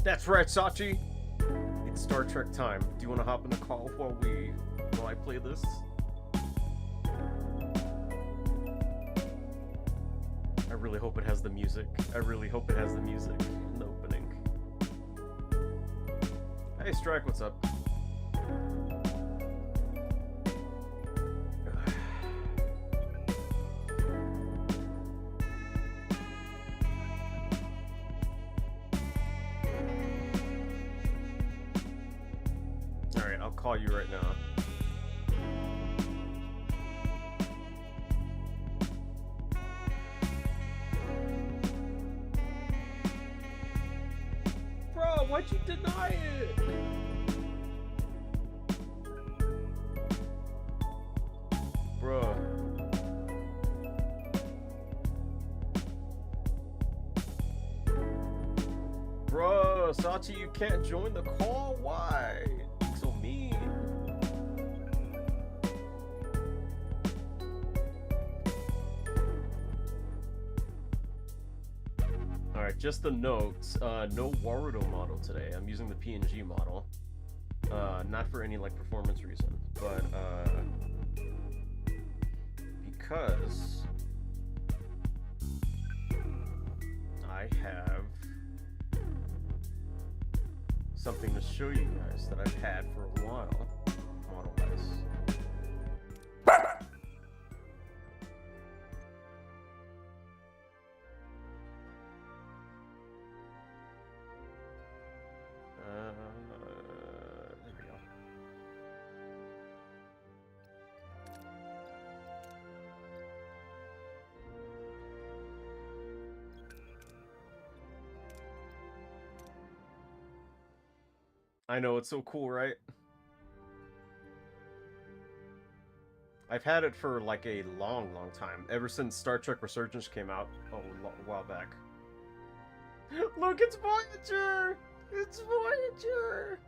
That's right, Sachi. It's Star Trek time. Do you want to hop in the call while I play this? I really hope it has the music. I really hope it has the music in the opening. Hey, Strike, what's up? Alright, I'll call you right now. Bro, why'd you deny it? Bro. Bro, Sachi, you can't join the call? Why? So mean. Alright, just the notes. No Warudo model today. I'm using the PNG model. Not for any like performance reason, but because I have something to show you guys that I've had for a while, model-wise. There we go. I know, it's so cool, right? I've had it for like a long time, ever since Star Trek Resurgence came out a while back. Look, it's Voyager! It's Voyager!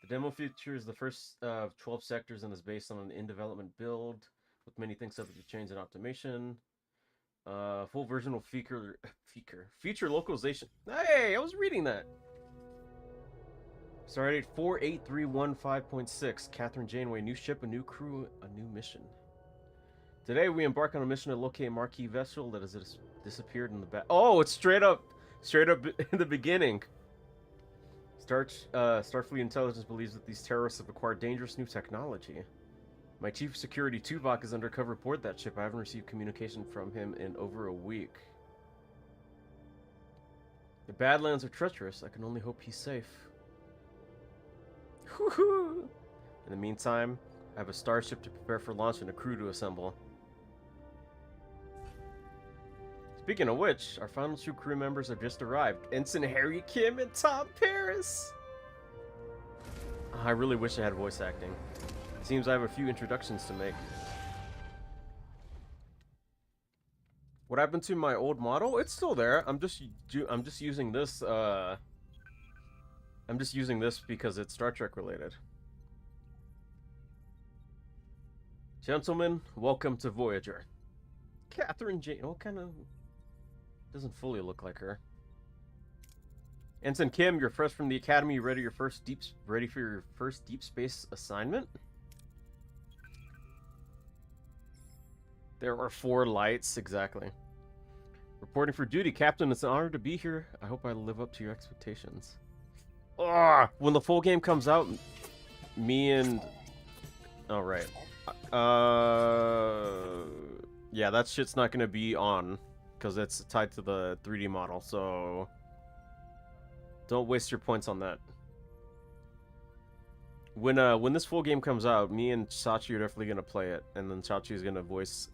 The demo features the first of 12 sectors and is based on an in-development build with many things subject to change and optimization. Full version will feature localization. Hey, I was reading that. Started at 48315.6. Catherine Janeway, new ship, a new crew, a new mission. Today we embark on a mission to locate a marquee vessel that has disappeared in the back. Oh, it's straight up in the beginning. Starfleet intelligence believes that these terrorists have acquired dangerous new technology. My chief of security, Tuvok, is undercover aboard that ship. I haven't received communication from him in over a week. The Badlands are treacherous. I can only hope he's safe. In the meantime, I have a starship to prepare for launch and a crew to assemble. Speaking of which, our final two crew members have just arrived. Ensign Harry Kim and Tom Paris! I really wish I had voice acting. Seems I have a few introductions to make. What happened to my old model? It's still there. I'm just using this. I'm just using this because it's Star Trek related. Gentlemen, welcome to Voyager. Catherine Jane. What kind of? Doesn't fully look like her. Ensign Kim, you're fresh from the academy. Ready for your first deep space assignment? There are 4 lights, exactly. Reporting for duty, Captain. It's an honor to be here. I hope I live up to your expectations. Ugh! When the full game comes out, me and... Oh, right. Yeah, that shit's not gonna be on, because it's tied to the 3D model, so... Don't waste your points on that. When this full game comes out, me and Sachi are definitely gonna play it, and then Sachi is gonna voice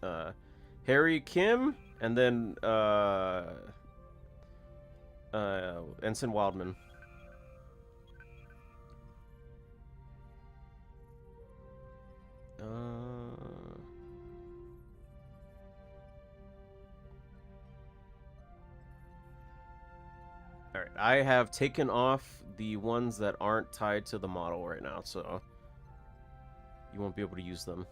Harry Kim, and then Ensign Wildman. Alright, I have taken off the ones that aren't tied to the model right now, so you won't be able to use them.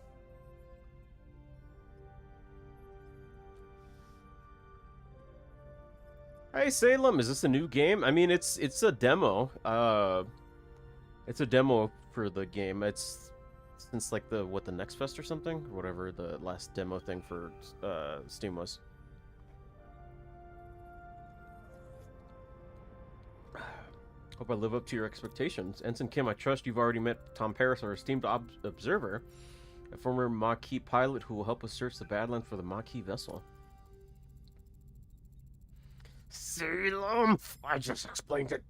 Hey Salem, is this a new game? I mean, it's a demo. It's a demo for the game. It's since like the Next Fest or something, or whatever the last demo thing for Steam was. Hope I live up to your expectations. Ensign Kim, I trust you've already met Tom Paris, our esteemed observer, a former Maquis pilot who will help us search the Badlands for the Maquis vessel. Salem! I just explained it.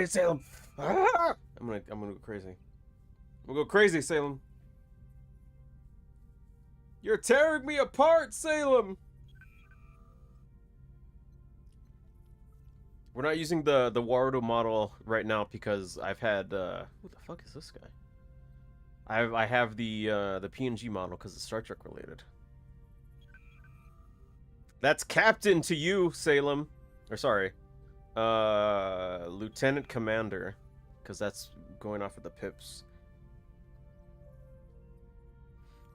Salem. Ah! I'm gonna go crazy. I'm gonna go crazy, Salem. You're tearing me apart, Salem! We're not using the Warudo model right now because I've had who the fuck is this guy? I have the PNG model because it's Star Trek related. That's Captain to you, Salem. Or sorry, Lieutenant Commander, because that's going off with the pips.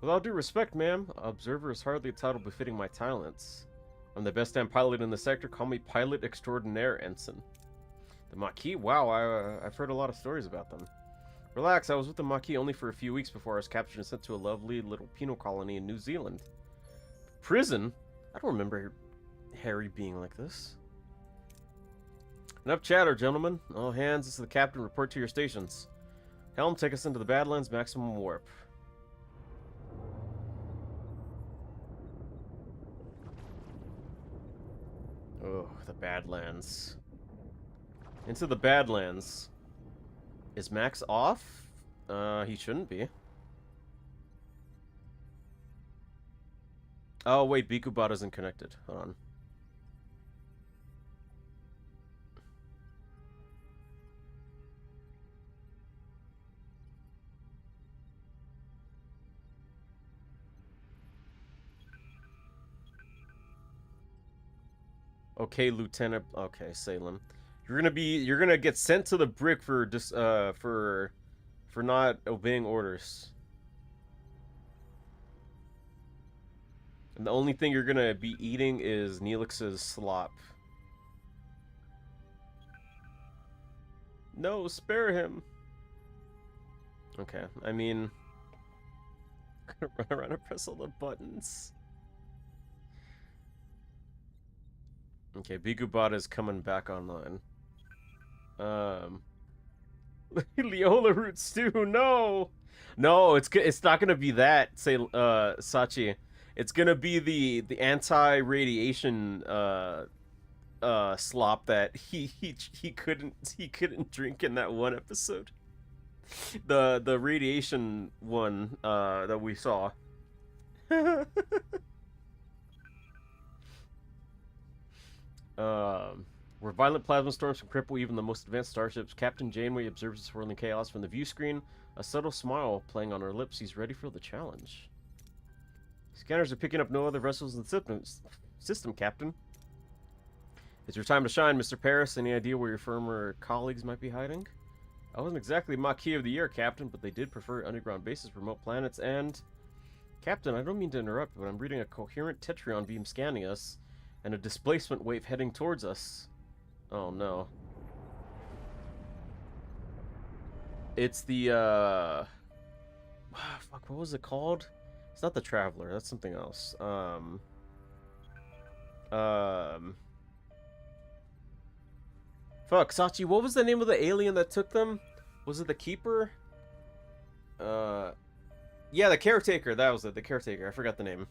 With all due respect, ma'am, observer is hardly a title befitting my talents. I'm the best damn pilot in the sector. Call me Pilot Extraordinaire, Ensign. The Maquis? Wow, I've heard a lot of stories about them. Relax, I was with the Maquis only for a few weeks before I was captured and sent to a lovely little penal colony in New Zealand. Prison? I don't remember Harry being like this. Enough chatter, gentlemen. All hands, this is the captain. Report to your stations. Helm, take us into the Badlands, maximum warp. Oh, the Badlands. Into the Badlands. Is Max off? He shouldn't be. Oh, wait, Bikubot isn't connected. Hold on. Okay, Lieutenant. Okay, Salem. You're gonna get sent to the brick for for not obeying orders. And the only thing you're gonna be eating is Neelix's slop. No, spare him. Okay, I mean, I'm gonna run around and press all the buttons. Okay, Bigubot is coming back online. Leola root stew, no! No, it's not gonna be that, say Sachi. It's gonna be the anti-radiation slop that he couldn't drink in that one episode. The radiation one that we saw. Where violent plasma storms can cripple even the most advanced starships, Captain Janeway observes the swirling chaos from the view screen, a subtle smile playing on her lips. He's ready for the challenge. Scanners are picking up no other vessels in the system, Captain. It's your time to shine, Mr. Paris. Any idea where your former colleagues might be hiding? I wasn't exactly Maquis of the Year, Captain, but they did prefer underground bases, remote planets, and... Captain, I don't mean to interrupt, but I'm reading a coherent Tetrion beam scanning us, and a displacement wave heading towards us. Oh no. It's the, fuck, what was it called? It's not the Traveler, that's something else. Fuck, Sachi, what was the name of the alien that took them? Was it the Keeper? Yeah, the Caretaker, that was it, the Caretaker, I forgot the name.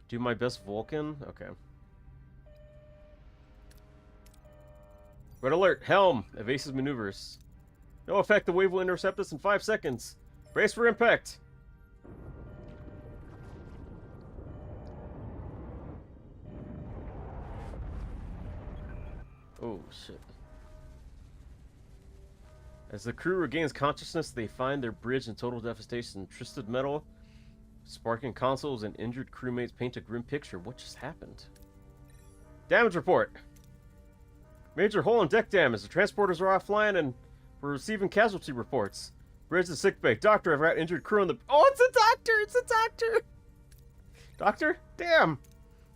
Do my best Vulcan? Okay. Red alert, helm, evasive maneuvers. No effect, the wave will intercept us in 5 seconds. Brace for impact. Oh, shit. As the crew regains consciousness, they find their bridge in total devastation. Twisted metal, sparking consoles, and injured crewmates paint a grim picture. What just happened? Damage report. Major hull and deck damage. The transporters are offline and we're receiving casualty reports. Bridge to sickbay. Doctor, I've got injured crew on the... Oh, it's a doctor! It's a doctor! Doctor? Damn!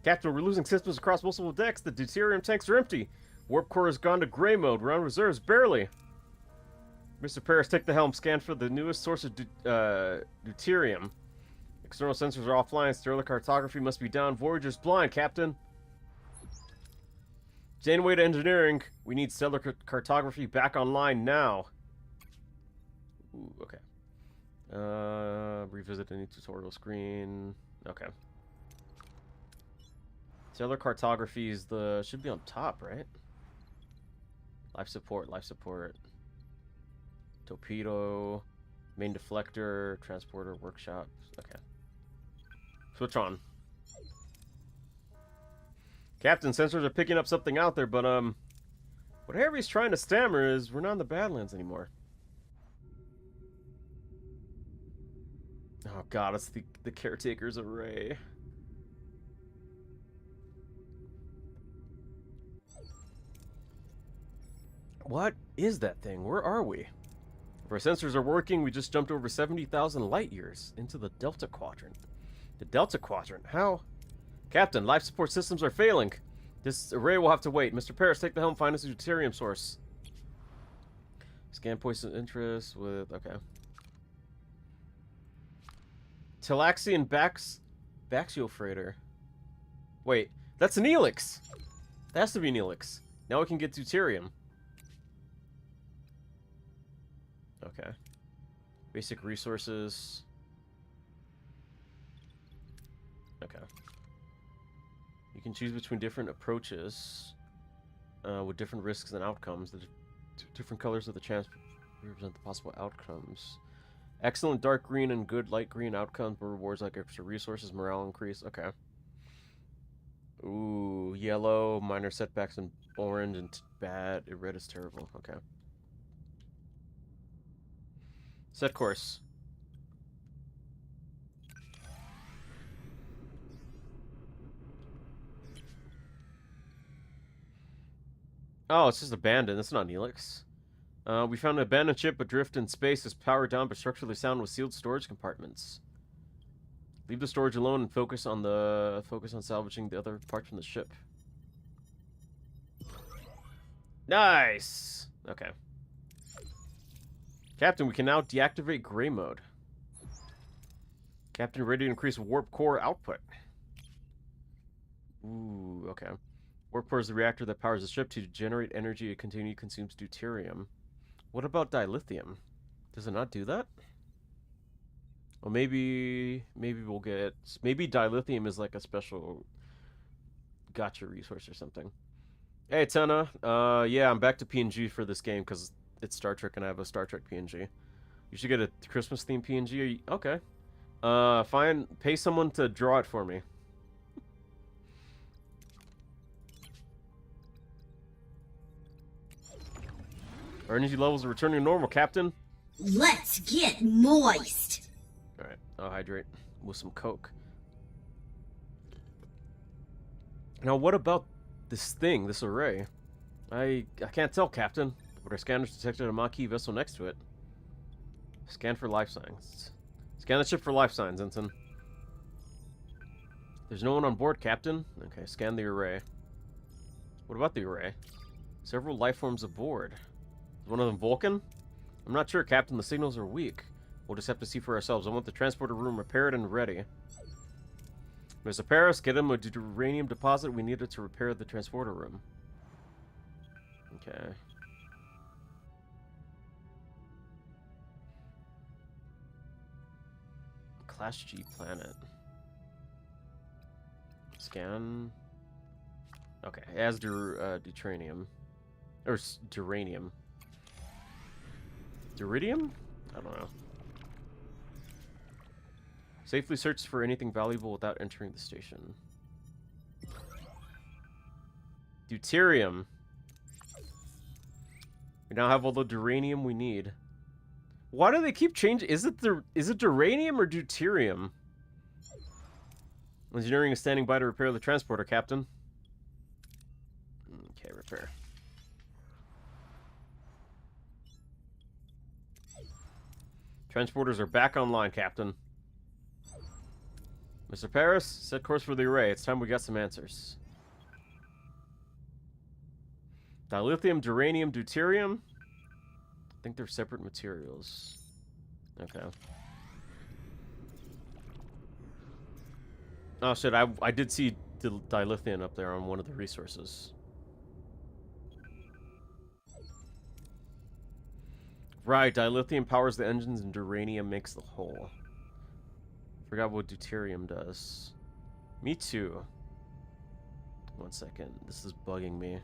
Captain, we're losing systems across multiple decks. The deuterium tanks are empty. Warp core has gone to gray mode. We're on reserves, barely. Mr. Paris, take the helm. Scan for the newest source of deuterium. External sensors are offline. Stellar cartography must be down. Voyager's blind, Captain. Janeway to engineering. We need stellar cartography back online now. Ooh, okay. Revisit the new tutorial screen. Okay. Stellar cartography is should be on top, right? Life support, life support. Torpedo, main deflector, transporter, workshop. Okay. Switch on. Captain, sensors are picking up something out there, but what Harry's trying to stammer is we're not in the Badlands anymore. Oh god, it's the Caretaker's array. What is that thing? Where are we? If our sensors are working, we just jumped over 70,000 light years into the Delta Quadrant. The Delta Quadrant? How? Captain, life support systems are failing. This array will have to wait. Mr. Paris, take the helm, find us a deuterium source. Scan points of interest with... okay. Talaxian Baxio Freighter. Wait, that's an Neelix! That has to be Neelix. Now we can get deuterium. Okay. Basic resources. Okay. You can choose between different approaches with different risks and outcomes. The different colors of the chance represent the possible outcomes. Excellent dark green and good light green outcomes, but rewards like extra resources, morale increase. Okay. Ooh, yellow, minor setbacks, and orange, and bad. Red is terrible. Okay. Set course. Oh, it's just abandoned. It's not Neelix. We found an abandoned ship adrift in space. Is powered down but structurally sound with sealed storage compartments. Leave the storage alone and focus on salvaging the other parts from the ship. Nice. Okay. Captain, we can now deactivate gray mode. Captain, ready to increase warp core output. Ooh, okay. Warp core is the reactor that powers the ship. To generate energy, it continually consumes deuterium. What about dilithium? Does it not do that? Well, maybe we'll get... maybe dilithium is like a special gotcha resource or something. Hey, Tenna. Yeah, I'm back to PNG for this game because it's Star Trek and I have a Star Trek PNG. You should get a Christmas-themed PNG. Okay. Fine. Pay someone to draw it for me. Our energy levels are returning to normal, Captain. Let's get moist. Alright, I'll hydrate with some Coke. Now, what about this thing, this array? I can't tell, Captain, but our scanners detected a Maquis vessel next to it. Scan for life signs. Scan the ship for life signs, Ensign. There's no one on board, Captain. Okay, scan the array. What about the array? Several life forms aboard. Is one of them Vulcan? I'm not sure, Captain. The signals are weak. We'll just have to see for ourselves. I want the transporter room repaired and ready. Mr. Paris, get him a uranium deposit. We need it to repair the transporter room. Okay. Class G planet. Scan. Okay, it has deuteranium. Or duranium. Duridium? I don't know. Safely search for anything valuable without entering the station. Deuterium. We now have all the duranium we need. Why do they keep changing? Is it duranium or deuterium? Engineering is standing by to repair the transporter, Captain. Okay, repair. Transporters are back online, Captain. Mr. Paris, set course for the array. It's time we got some answers. Dilithium, duranium, deuterium. I think they're separate materials. Okay. Oh shit, I did see dilithium up there on one of the resources. Right, dilithium powers the engines and duranium makes the hull. Forgot what deuterium does. Me too. 1 second, this is bugging me.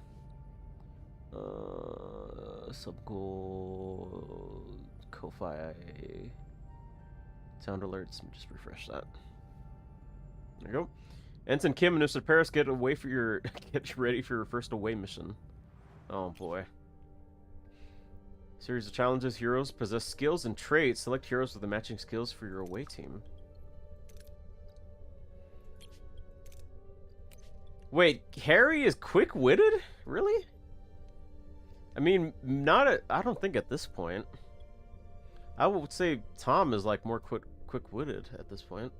Subgoal, Ko-Fi, sound alerts. Let me just refresh that. There you go. Ensign Kim and Mr. Paris, get away for your get ready for your first away mission. Oh boy. Series of challenges. Heroes possess skills and traits. Select heroes with the matching skills for your away team. Wait, Harry is quick-witted? Really? I mean, I don't think at this point. I would say Tom is like more quick-witted at this point.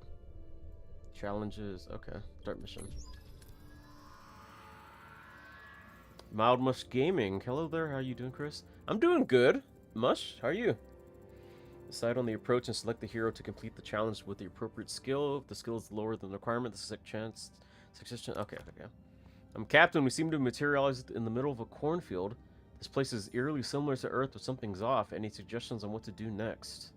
Challenges. Okay, start mission. Mild Mush Gaming. Hello there. How are you doing, Chris? I'm doing good. Mush, how are you? Decide on the approach and select the hero to complete the challenge with the appropriate skill. If the skill is lower than the requirement, the success. Okay. Captain. We seem to have materialized in the middle of a cornfield. This place is eerily similar to Earth, but something's off. Any suggestions on what to do next?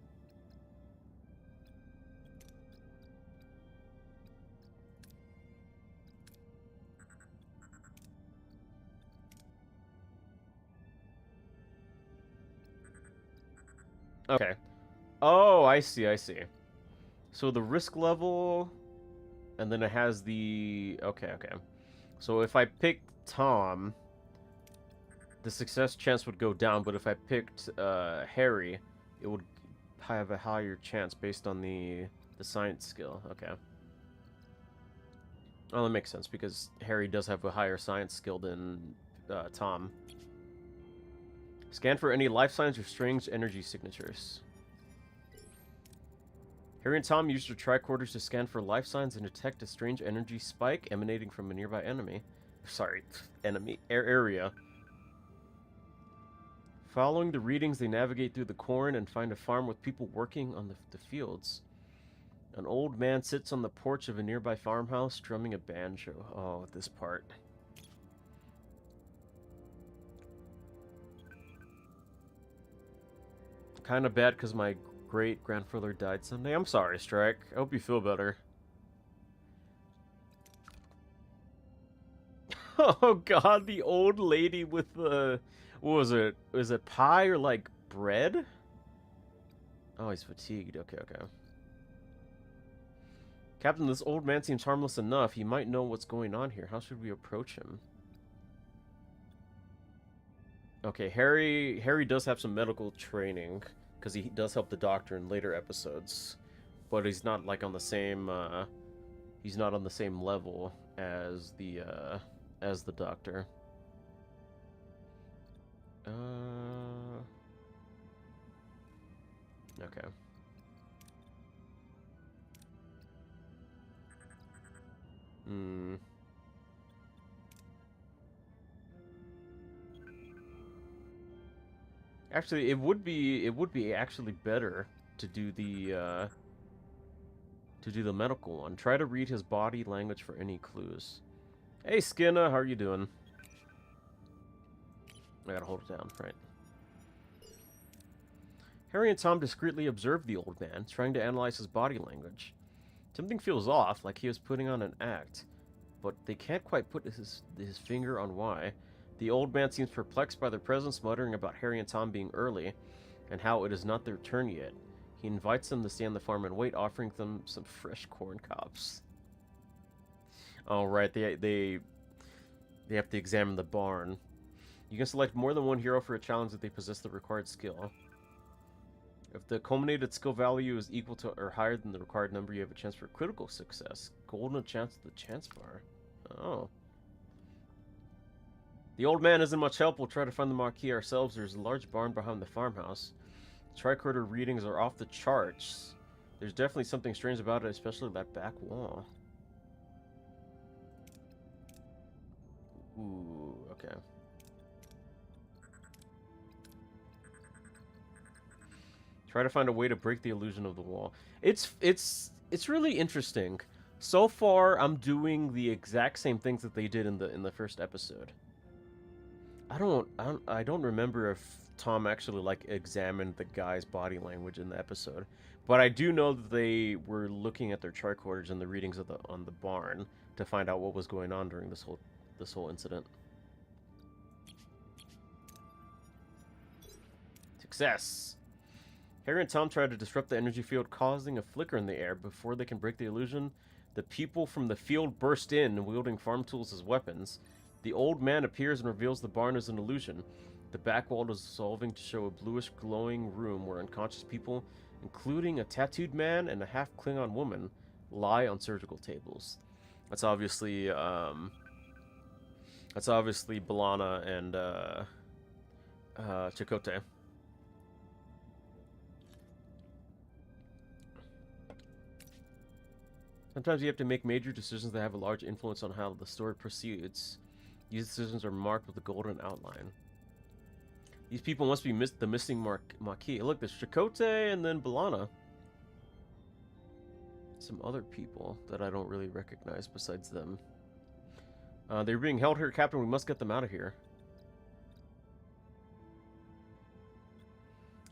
Okay. Oh, I see. So the risk level, and then it has the... Okay. So if I picked Tom, the success chance would go down, but if I picked Harry, it would have a higher chance based on the science skill. Okay. Oh, that makes sense, because Harry does have a higher science skill than Tom. Scan for any life signs or strange energy signatures. Harry and Tom used their tricorders to scan for life signs and detect a strange energy spike emanating from a nearby enemy. Sorry, area. Following the readings, they navigate through the corn and find a farm with people working on the fields. An old man sits on the porch of a nearby farmhouse, strumming a banjo. Oh, this part. Kind of bad because my great-grandfather died Sunday. I'm sorry, Strike. I hope you feel better. Oh god, the old lady with the... What was it? Was it pie or, like, bread? Oh, he's fatigued. Okay. Captain, this old man seems harmless enough. He might know what's going on here. How should we approach him? Okay, Harry does have some medical training, because he does help the doctor in later episodes. But he's not, like, on the same, he's not on the same level as the doctor. Okay. Actually, it would be actually better to do the medical one. Try to read his body language for any clues. Hey, Skinner, how are you doing? I gotta hold it down, right. Harry and Tom discreetly observe the old man, trying to analyze his body language. Something feels off, like he was putting on an act, but they can't quite put his finger on why. The old man seems perplexed by their presence, muttering about Harry and Tom being early, and how it is not their turn yet. He invites them to stay on the farm and wait, offering them some fresh corn cobs. Oh, right, they have to examine the barn. You can select more than one hero for a challenge if they possess the required skill. If the culminated skill value is equal to or higher than the required number, you have a chance for critical success. Golden chance at the chance bar. Oh. The old man isn't much help. We'll try to find the marquee ourselves. There's a large barn behind the farmhouse. Tricorder readings are off the charts. There's definitely something strange about it, especially that back wall. Ooh, okay. Try to find a way to break the illusion of the wall. It's really interesting. So far, I'm doing the exact same things that they did in the first episode. I don't remember if Tom actually like examined the guy's body language in the episode, but I do know that they were looking at their tricorders and the readings of on the barn to find out what was going on during this whole incident. Success. Harry and Tom try to disrupt the energy field, causing a flicker in the air. Before they can break the illusion, the people from the field burst in, wielding farm tools as weapons. The old man appears and reveals the barn is an illusion. The back wall is dissolving to show a bluish glowing room where unconscious people, including a tattooed man and a half Klingon woman, lie on surgical tables. That's obviously B'Elanna and Chakotay. Sometimes you have to make major decisions that have a large influence on how the story proceeds. These decisions are marked with a golden outline. These people must be the missing Maquis. Look, there's Chakotay and then B'Elanna. Some other people that I don't really recognize besides them. They're being held here, Captain. We must get them out of here.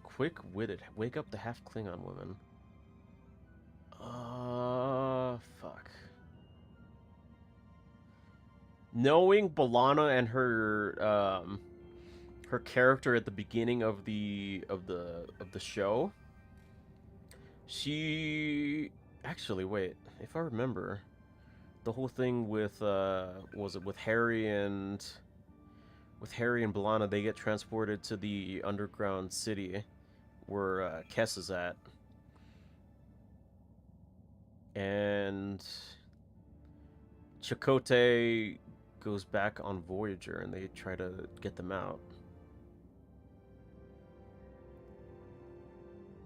Quick-witted. Wake up the half-Klingon woman. Fuck. Knowing B'Elanna and her her character at the beginning of the show, she actually wait, if I remember, the whole thing with was it with Harry and B'Elanna, they get transported to the underground city where Kess is at. And Chakotay goes back on Voyager, and they try to get them out.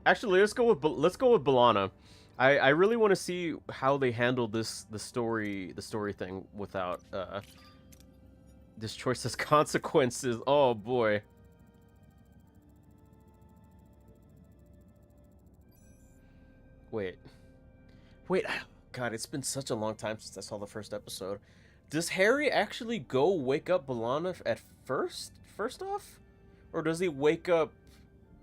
Actually, let's go with B'Elanna. I really want to see how they handle the story thing without this choice has consequences. Oh boy. Wait, God, it's been such a long time since I saw the first episode. Does Harry actually go wake up B'Elanna at first off? Or does he wake up,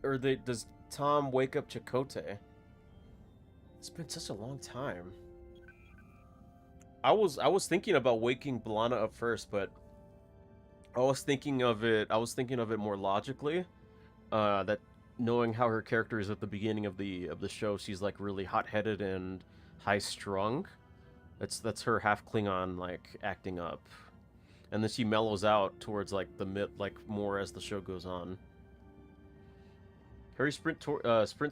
or does Tom wake up Chakotay? It's been such a long time. I was thinking about waking B'Elanna up first, but I was thinking of it more logically. That knowing how her character is at the beginning of the show, she's like really hot-headed and high-strung. That's her half Klingon like acting up, and then she mellows out towards like more as the show goes on. Harry sprints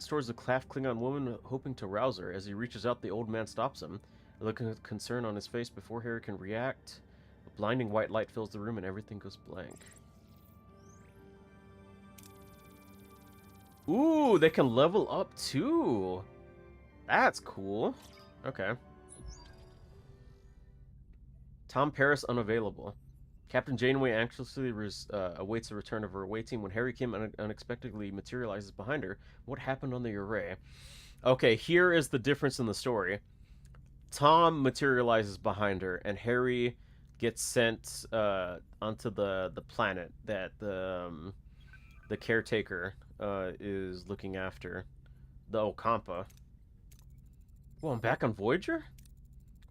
towards the half Klingon woman, hoping to rouse her. As he reaches out, the old man stops him, a look of concern on his face. Before Harry can react, a blinding white light fills the room and everything goes blank. Ooh, they can level up too. That's cool. Okay. Tom Paris unavailable. Captain Janeway anxiously awaits the return of her away team when Harry Kim unexpectedly materializes behind her. What happened on the array? Okay, here is the difference in the story. Tom materializes behind her, and Harry gets sent onto the planet that the caretaker is looking after, the Okampa. Well, I'm back on Voyager?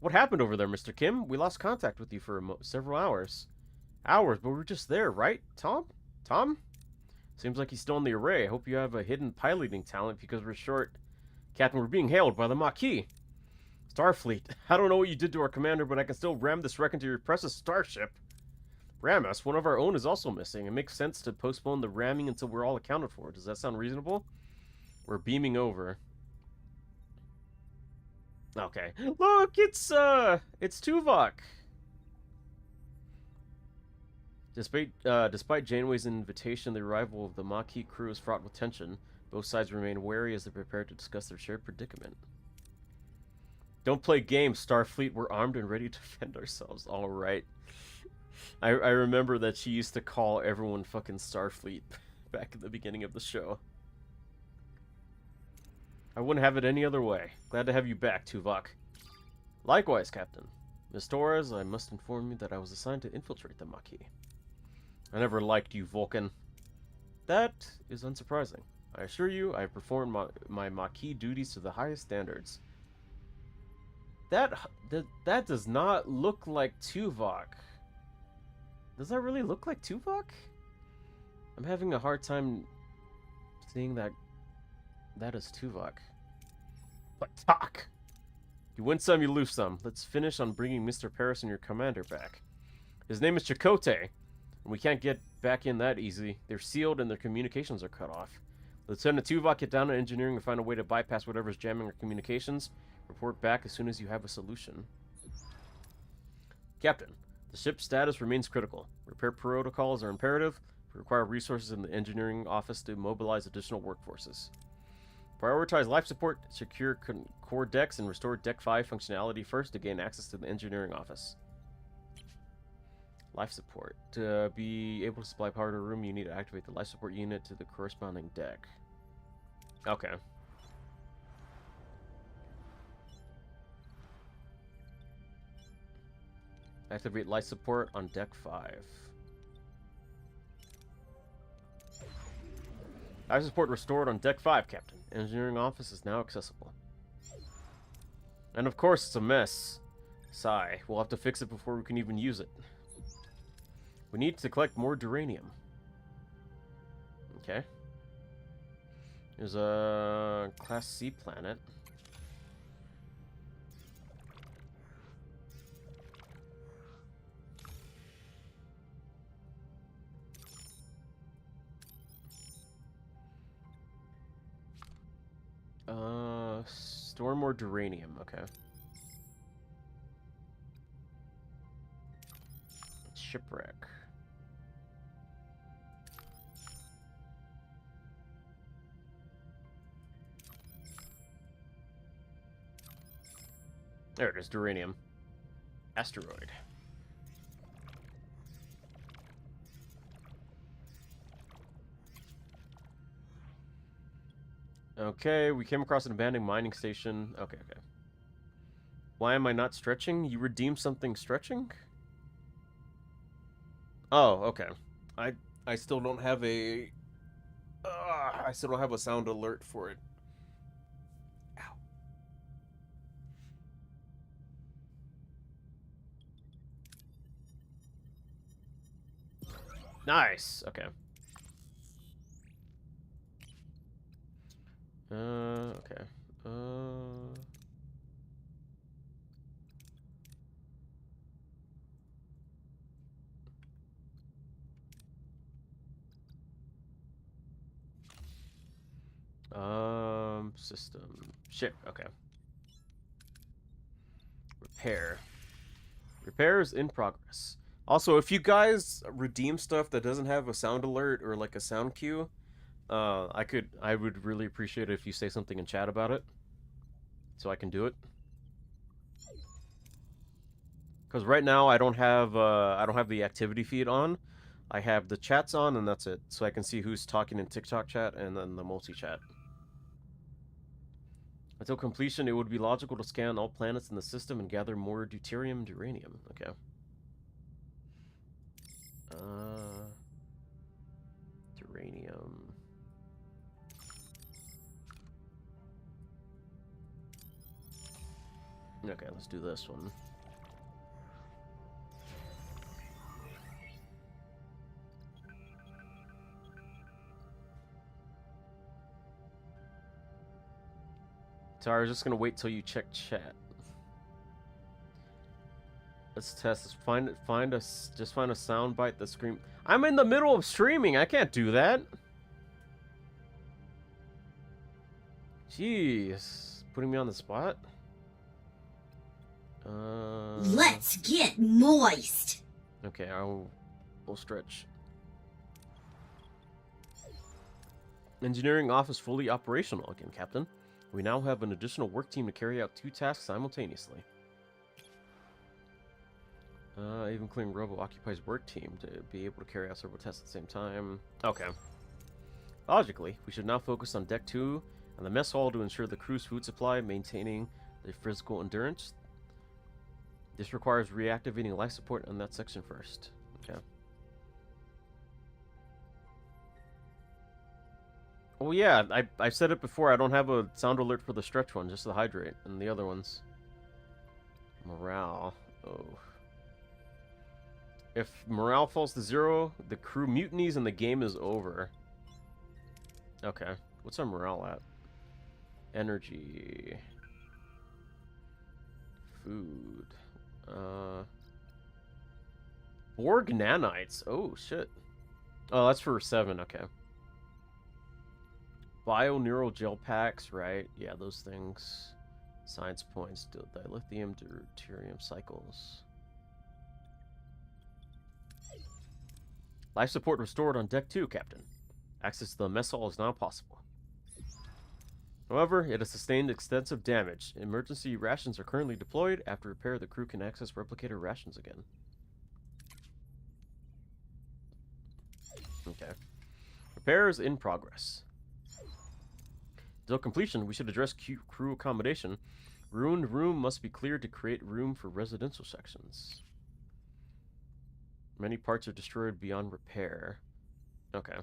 What happened over there, Mr. Kim? We lost contact with you for several hours. But we were just there, right, Tom? Tom? Seems like he's still in the array. I hope you have a hidden piloting talent because we're short. Captain, we're being hailed by the Maquis. Starfleet. I don't know what you did to our commander, but I can still ram this wreck into your precious starship. Ram us? One of our own is also missing. It makes sense to postpone the ramming until we're all accounted for. Does that sound reasonable? We're beaming over. Okay. Look, it's Tuvok. Despite Janeway's invitation, the arrival of the Maquis crew is fraught with tension. Both sides remain wary as they prepare to discuss their shared predicament. Don't play games, Starfleet. We're armed and ready to defend ourselves. All right. I remember that she used to call everyone fucking Starfleet back at the beginning of the show. I wouldn't have it any other way. Glad to have you back, Tuvok. Likewise, Captain. Miss Torres, I must inform you that I was assigned to infiltrate the Maquis. I never liked you, Vulcan. That is unsurprising. I assure you, I performed my Maquis duties to the highest standards. That does not look like Tuvok. Does that really look like Tuvok? I'm having a hard time seeing that is Tuvok. But talk! You win some, you lose some. Let's finish on bringing Mr. Paris and your commander back. His name is Chakotay, and we can't get back in that easy. They're sealed and their communications are cut off. Lieutenant Tuvok, get down to engineering and find a way to bypass whatever's jamming our communications. Report back as soon as you have a solution. Captain, the ship's status remains critical. Repair protocols are imperative. We require resources in the engineering office to mobilize additional workforces. Prioritize life support, secure core decks, and restore Deck 5 functionality first to gain access to the engineering office. Life support. To be able to supply power to a room, you need to activate the life support unit to the corresponding deck. Okay. Activate life support on Deck 5. Life support restored on Deck 5, Captain. Engineering office is now accessible. And of course it's a mess. Sigh. We'll have to fix it before we can even use it. We need to collect more duranium. Okay. There's a Class C planet. Store more duranium, okay. Shipwreck. There it is, duranium. Asteroid. Okay, we came across an abandoned mining station. Okay. Why am I not stretching? You redeemed something stretching? Oh, okay. I still don't have a... I still don't have a sound alert for it. Ow. Nice. Okay. Okay. System. Ship. Okay. Repair. Repair is in progress. Also, if you guys redeem stuff that doesn't have a sound alert or like a sound cue, I would really appreciate it if you say something in chat about it, so I can do it. Because right now I don't have the activity feed on. I have the chats on, and that's it. So I can see who's talking in TikTok chat and then the multi-chat. Until completion, it would be logical to scan all planets in the system and gather more deuterium and uranium. Okay. Uranium. Okay, let's do this one. Sorry, I was just gonna wait till you check chat. Let's test this. Find a soundbite that scream. I'm in the middle of streaming. I can't do that. Jeez, putting me on the spot. Let's get moist. Okay, we'll stretch. Engineering office fully operational again, Captain. We now have an additional work team to carry out 2 tasks simultaneously. Even clearing robo occupies work team to be able to carry out several tests at the same time. Okay. Logically, we should now focus on Deck 2 and the mess hall to ensure the crew's food supply, maintaining their physical endurance. This requires reactivating life support on that section first. Okay. Oh yeah, I said it before, I don't have a sound alert for the stretch one, just the hydrate, and the other ones. Morale. Oh. If morale falls to 0, the crew mutinies and the game is over. Okay. What's our morale at? Energy. Food. Borg nanites. Oh, shit. Oh, that's for 7. Okay. Bio-neural gel packs, right? Yeah, those things. Science points. Dilithium, deuterium cycles. Life support restored on Deck 2, Captain. Access to the mess hall is now possible. However, it has sustained extensive damage. Emergency rations are currently deployed. After repair, the crew can access replicator rations again. Okay. Repairs in progress. Until completion, we should address crew accommodation. Ruined room must be cleared to create room for residential sections. Many parts are destroyed beyond repair. Okay.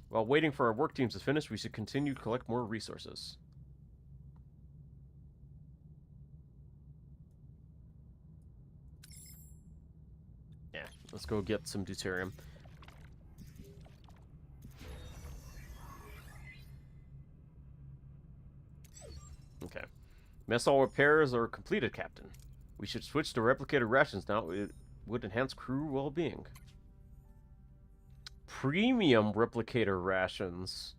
While waiting for our work teams to finish, we should continue to collect more resources. Yeah, let's go get some deuterium. Okay. Mess hall repairs are completed, Captain. We should switch to replicator rations now. It would enhance crew well-being. Premium replicator rations.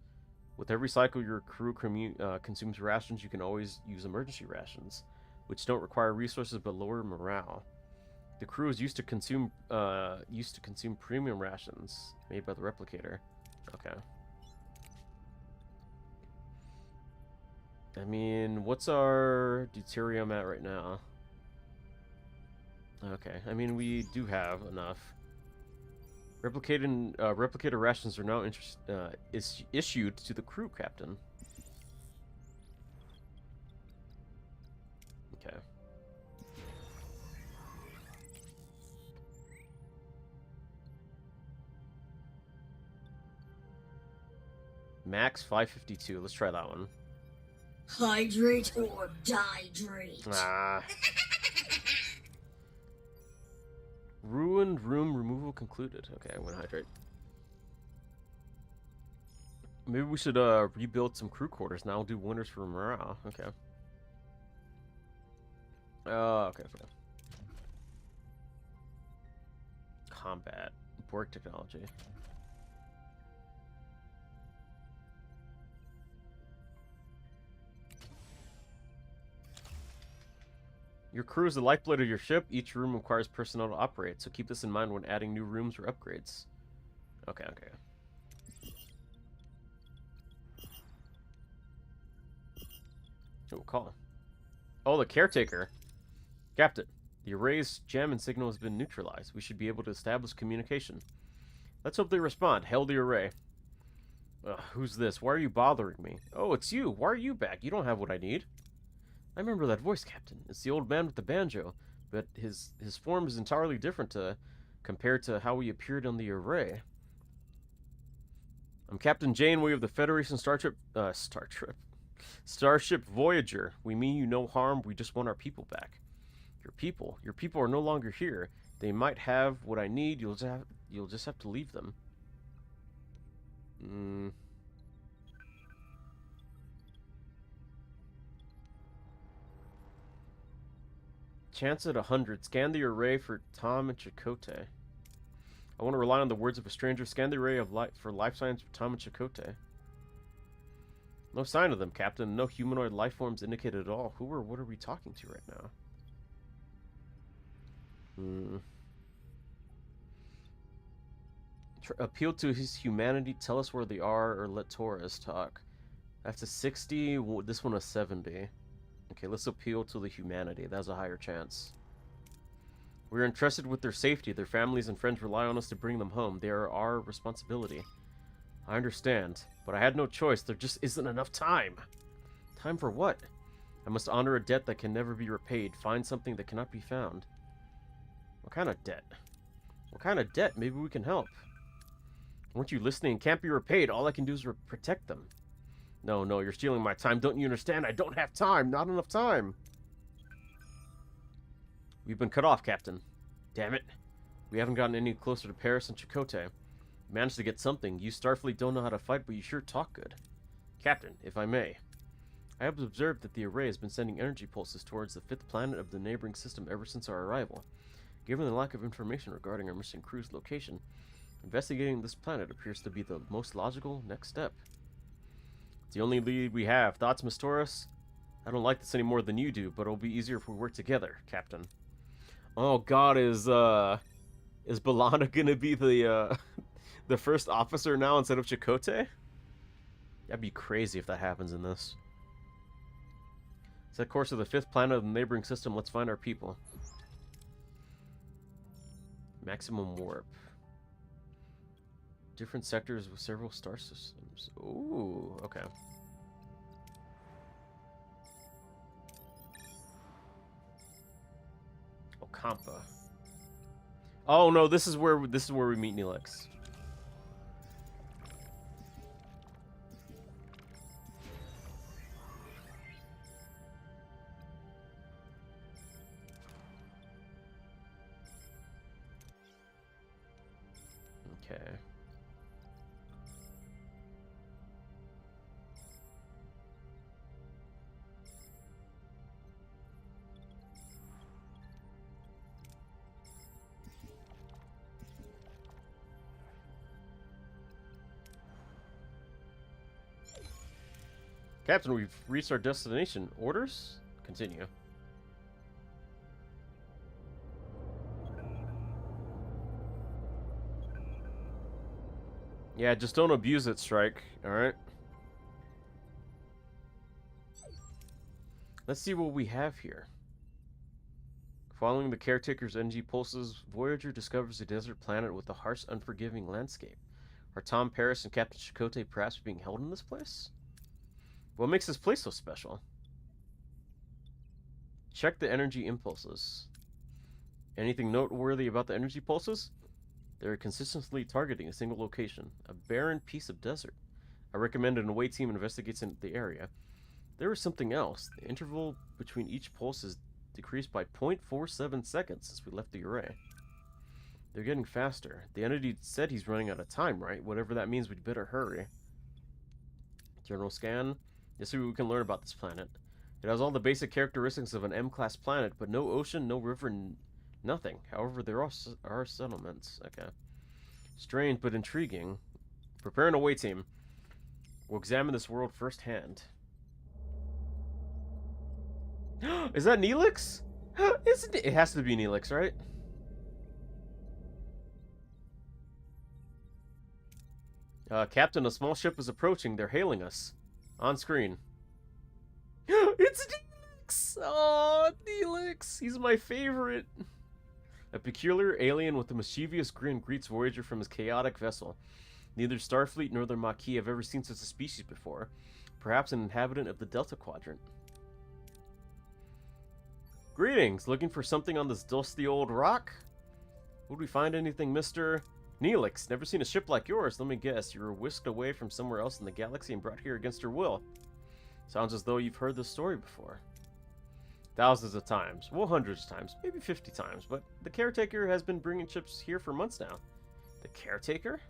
With every cycle your crew consumes rations, you can always use emergency rations, which don't require resources but lower morale. The crew is used to consume premium rations made by the replicator. Okay. I mean, what's our deuterium at right now? Okay, I mean, we do have enough. Replicator rations are now issued to the crew, Captain. Okay. Max 552. Let's try that one. Hydrate or dihydrate. Ah. Ruined room removal concluded. Okay, I went hydrate. Maybe we should rebuild some crew quarters now. Do wonders for morale. Okay. Okay. Combat. Borg technology. Your crew is the lifeblood of your ship. Each room requires personnel to operate, so keep this in mind when adding new rooms or upgrades. Okay. Oh, call. Oh, the caretaker. Captain, the array's jamming signal has been neutralized. We should be able to establish communication. Let's hope they respond. Hail the array. Who's this? Why are you bothering me? Oh, it's you. Why are you back? You don't have what I need. I remember that voice, Captain. It's the old man with the banjo, but his form is entirely different compared to how he appeared on the array. I'm Captain Janeway of the Federation Starship Voyager. We mean you no harm. We just want our people back. Your people are no longer here. They might have what I need. You'll just have to leave them. Chance at 100. Scan the array for Tom and Chakotay. I want to rely on the words of a stranger. Scan the array for life signs for Tom and Chakotay. No sign of them, Captain. No humanoid life forms indicated at all. Who or what are we talking to right now? Appeal to his humanity, tell us where they are, or let Torres talk. That's a 60, this one a 70. Okay, let's appeal to the humanity. That's a higher chance. We're entrusted with their safety. Their families and friends rely on us to bring them home. They are our responsibility. I understand, but I had no choice. There just isn't enough time. Time for what? I must honor a debt that can never be repaid. Find something that cannot be found. What kind of debt? What kind of debt? Maybe we can help. Weren't you listening? Can't be repaid. All I can do is protect them. No, no, you're stealing my time. Don't you understand? I don't have time. Not enough time. We've been cut off, Captain. Damn it. We haven't gotten any closer to Paris and Chakotay. Managed to get something. You Starfleet don't know how to fight, but you sure talk good. Captain, if I may. I have observed that the array has been sending energy pulses towards the 5th planet of the neighboring system ever since our arrival. Given the lack of information regarding our missing crew's location, investigating this planet appears to be the most logical next step. It's the only lead we have. Thoughts, Miss Torres? I don't like this any more than you do, but it'll be easier if we work together, Captain. Oh God, is B'Elanna gonna be the the first officer now instead of Chakotay? That'd be crazy if that happens in this. Set course to the 5th planet of the neighboring system. Let's find our people. Maximum warp. Different sectors with several star systems. Ooh, okay. Ocampa. Oh no, this is where we meet Neelix. Okay. Captain, we've reached our destination. Orders? Continue. Yeah, just don't abuse it, Strike. Alright? Let's see what we have here. Following the Caretaker's energy pulses, Voyager discovers a desert planet with a harsh, unforgiving landscape. Are Tom Paris and Captain Chakotay perhaps being held in this place? What makes this place so special? Check the energy impulses. Anything noteworthy about the energy pulses? They're consistently targeting a single location, a barren piece of desert. I recommend an away team investigates in the area. There is something else. The interval between each pulse is decreased by 0.47 seconds since we left the array. They're getting faster. The entity said he's running out of time, right? Whatever that means, we'd better hurry. General scan. Let's see what we can learn about this planet. It has all the basic characteristics of an M-class planet, but no ocean, no river, nothing. However, there are settlements. Okay. Strange, but intriguing. Prepare an away team. We'll examine this world firsthand. Is that Neelix? Isn't it? It has to be Neelix, right? Captain, a small ship is approaching. They're hailing us. On screen. It's Neelix! Oh, Neelix! He's my favorite. A peculiar alien with a mischievous grin greets Voyager from his chaotic vessel. Neither Starfleet nor the Maquis have ever seen such a species before. Perhaps an inhabitant of the Delta Quadrant. Greetings! Looking for something on this dusty old rock? Would we find anything, Mr. Neelix? Never seen a ship like yours. Let me guess, you were whisked away from somewhere else in the galaxy and brought here against your will. Sounds as though you've heard this story before. Thousands of times. Well, hundreds of times. Maybe 50 times. But the Caretaker has been bringing ships here for months now. The Caretaker?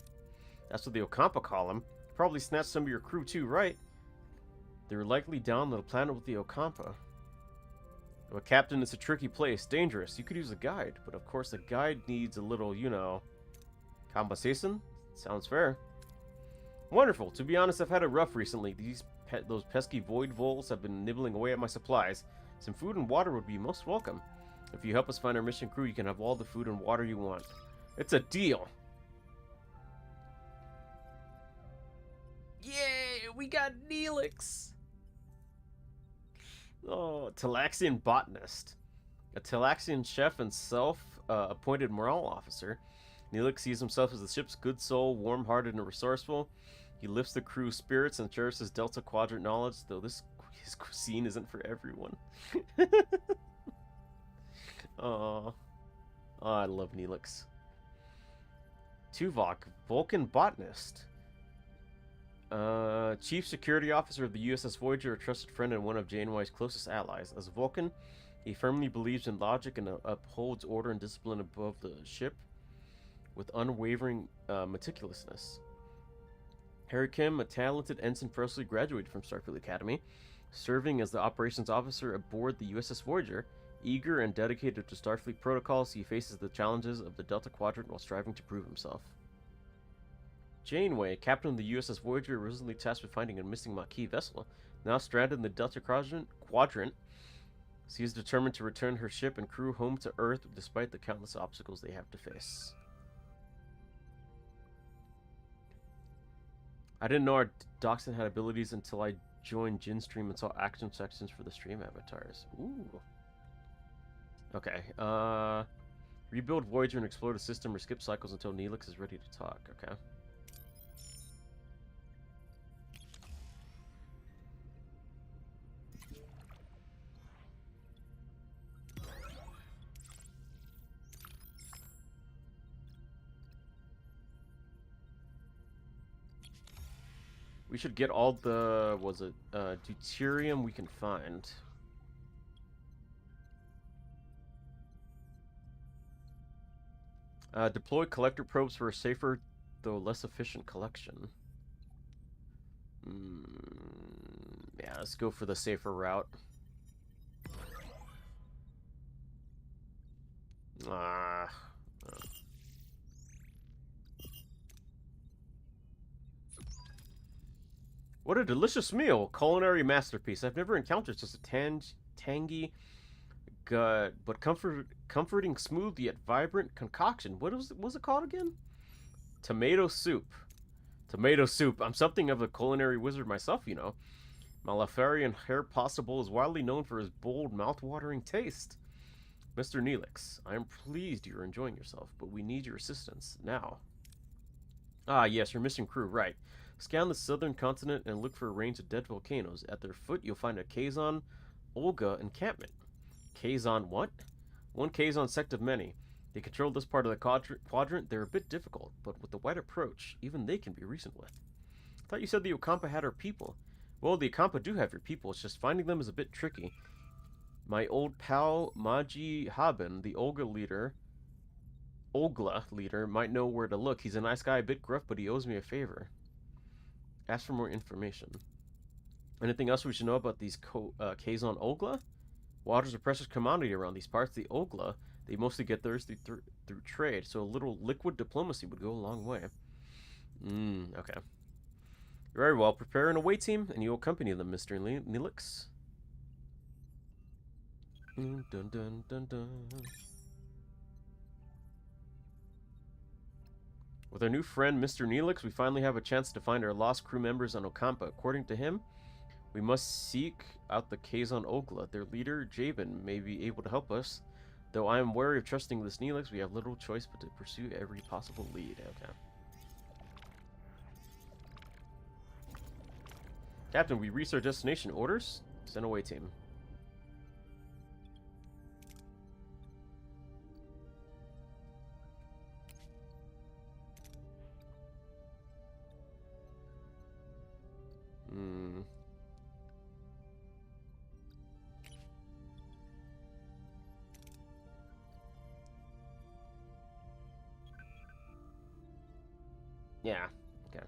That's what the Ocampa call him. Probably snatched some of your crew too, right? They were likely down on the planet with the Ocampa. Well, Captain, it's a tricky place. Dangerous. You could use a guide. But of course, a guide needs a little, you know, compensation? Sounds fair. Wonderful. To be honest, I've had it rough recently. Those pesky void voles have been nibbling away at my supplies. Some food and water would be most welcome. If you help us find our mission crew, you can have all the food and water you want. It's a deal. we got Neelix. Oh, Talaxian botanist. A Talaxian chef and self-appointed morale officer, Neelix sees himself as the ship's good soul, warm-hearted and resourceful. He lifts the crew's spirits and cherishes Delta Quadrant knowledge, though his cuisine isn't for everyone. Oh, I love Neelix. Tuvok, Vulcan botanist. Chief Security Officer of the USS Voyager, a trusted friend and one of Janeway's closest allies. As a Vulcan, he firmly believes in logic and upholds order and discipline above the ship with unwavering meticulousness. Harry Kim, a talented ensign freshly graduated from Starfleet Academy, serving as the operations officer aboard the USS Voyager. Eager and dedicated to Starfleet protocols, he faces the challenges of the Delta Quadrant while striving to prove himself. Janeway, captain of the USS Voyager, originally tasked with finding a missing Maquis vessel, now stranded in the Delta Quadrant, she is determined to return her ship and crew home to Earth despite the countless obstacles they have to face. I didn't know our Doxon had abilities until I joined Jinstream and saw action sections for the stream avatars. Ooh. Okay, rebuild Voyager and explore the system or skip cycles until Neelix is ready to talk. Okay. We should get all the, deuterium we can find. Deploy collector probes for a safer, though less efficient collection. Yeah, let's go for the safer route. What a delicious meal! Culinary masterpiece. I've never encountered such a tangy, but comforting, smooth yet vibrant concoction. What was it called again? Tomato soup. Tomato soup. I'm something of a culinary wizard myself, you know. Malafarian hair possible is widely known for his bold, mouth-watering taste. Mr. Neelix, I am pleased you're enjoying yourself, but we need your assistance now. Ah, yes, your missing crew, right. Scan the southern continent and look for a range of dead volcanoes. At their foot, you'll find a Kazon Olga encampment. Kazon what? One Kazon sect of many. They control this part of the quadrant. They're a bit difficult, but with the right approach, even they can be reasoned with. I thought you said the Okampa had our people. Well, the Okampa do have your people. It's just finding them is a bit tricky. My old pal Maji Haben, the Ogla leader, might know where to look. He's a nice guy, a bit gruff, but he owes me a favor. Ask for more information. Anything else we should know about these Kazon Ogla? Water's a precious commodity around these parts. The Ogla, they mostly get thirsty through trade, so a little liquid diplomacy would go a long way. Okay. Very well. Prepare an away team, and you'll accompany them, Mr. Neelix. Dun dun dun dun. With our new friend, Mr. Neelix, we finally have a chance to find our lost crew members on Okampa. According to him, we must seek out the Kazon Ogla. Their leader, Jabin, may be able to help us. Though I am wary of trusting this Neelix, we have little choice but to pursue every possible lead. Okay. Captain, we reached our destination. Orders? Send away team. Yeah. Okay.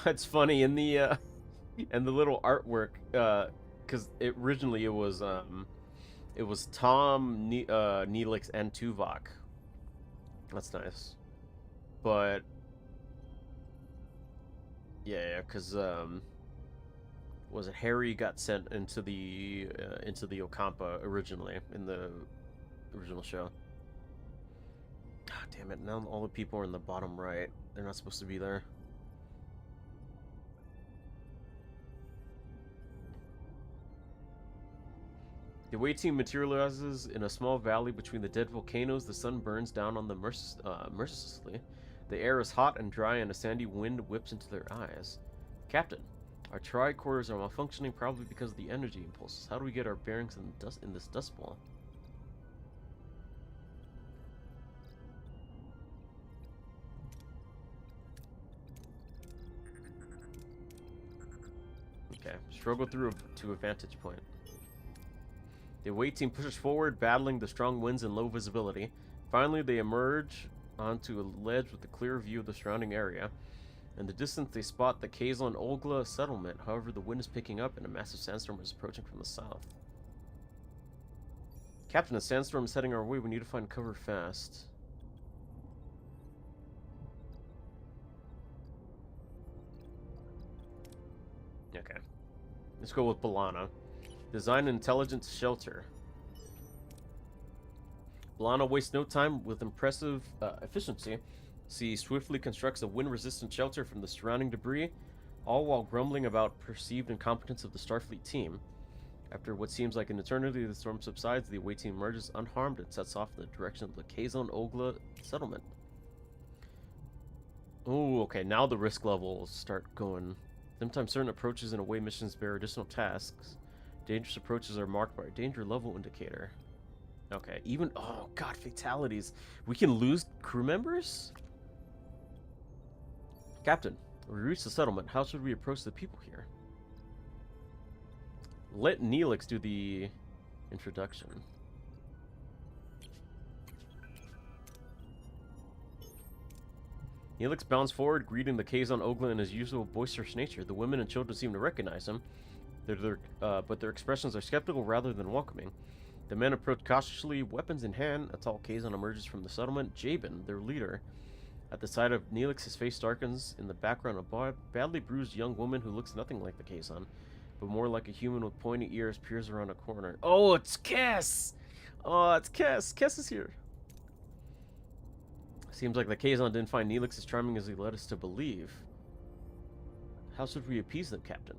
It's funny in the little artwork, because originally it was Tom, Neelix, and Tuvok. That's nice, but yeah, because was it Harry got sent into the Okampa originally in the original show? damn it. Now all the people are in the bottom right. They're not supposed to be there. The away team materializes in a small valley between the dead volcanoes. The sun burns down on them mercilessly. The air is hot and dry, and a sandy wind whips into their eyes. Captain, our tricorders are malfunctioning, probably because of the energy impulses. How do we get our bearings in this dust ball? Okay, struggle through to a vantage point. The away team pushes forward, battling the strong winds and low visibility. Finally, they emerge onto a ledge with a clear view of the surrounding area. In the distance, they spot the Kazon Olgla settlement. However, the wind is picking up and a massive sandstorm is approaching from the south. Captain, a sandstorm is heading our way. We need to find cover fast. Okay. Let's go with Balana. Design an intelligent shelter. Balana wastes no time with impressive efficiency. She swiftly constructs a wind-resistant shelter from the surrounding debris, all while grumbling about perceived incompetence of the Starfleet team. After what seems like an eternity, the storm subsides, the away team emerges unharmed and sets off in the direction of the Kazon Ogla settlement. Oh, okay, now the risk levels start going. Sometimes certain approaches and away missions bear additional tasks. Dangerous approaches are marked by a danger level indicator. Okay, even... Oh, God, fatalities. We can lose crew members? Captain, we reached the settlement. How should we approach the people here? Let Neelix do the introduction. Neelix bounds forward, greeting the Kazon Ogla in his usual boisterous nature. The women and children seem to recognize him, but their expressions are skeptical rather than welcoming. The men approach cautiously, weapons in hand. A tall Kazon emerges from the settlement. Jabin, their leader. At the sight of Neelix, his face darkens. In the background, a badly bruised young woman who looks nothing like the Kazon, but more like a human with pointy ears, peers around a corner. Oh, it's Kess! Oh, it's Kess! Kess is here! Seems like the Kazon didn't find Neelix as charming as he led us to believe. How should we appease them, Captain?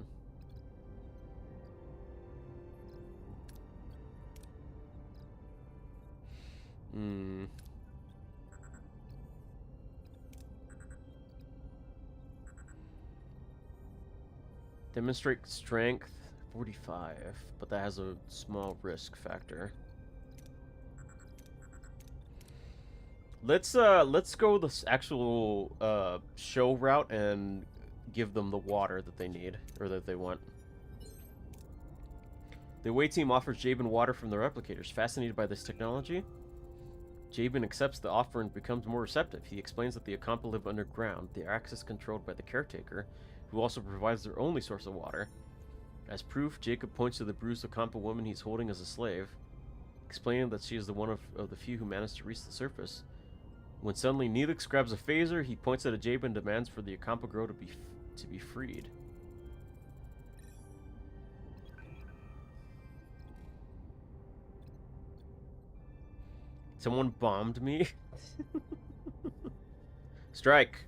Demonstrate strength 45, but that has a small risk factor. Let's go this actual show route and give them the water that they need or that they want. The away team offers Jabin water from the replicators. Fascinated by this technology, Jabin accepts the offer and becomes more receptive. He explains that the Akampa live underground. Their access controlled by the caretaker, who also provides their only source of water. As proof, Jacob points to the bruised Akampa woman he's holding as a slave, explaining that she is the one of the few who managed to reach the surface. When suddenly Neelix grabs a phaser, he points at Jabin and demands for the Akampa girl to be freed. Someone bombed me? Strike.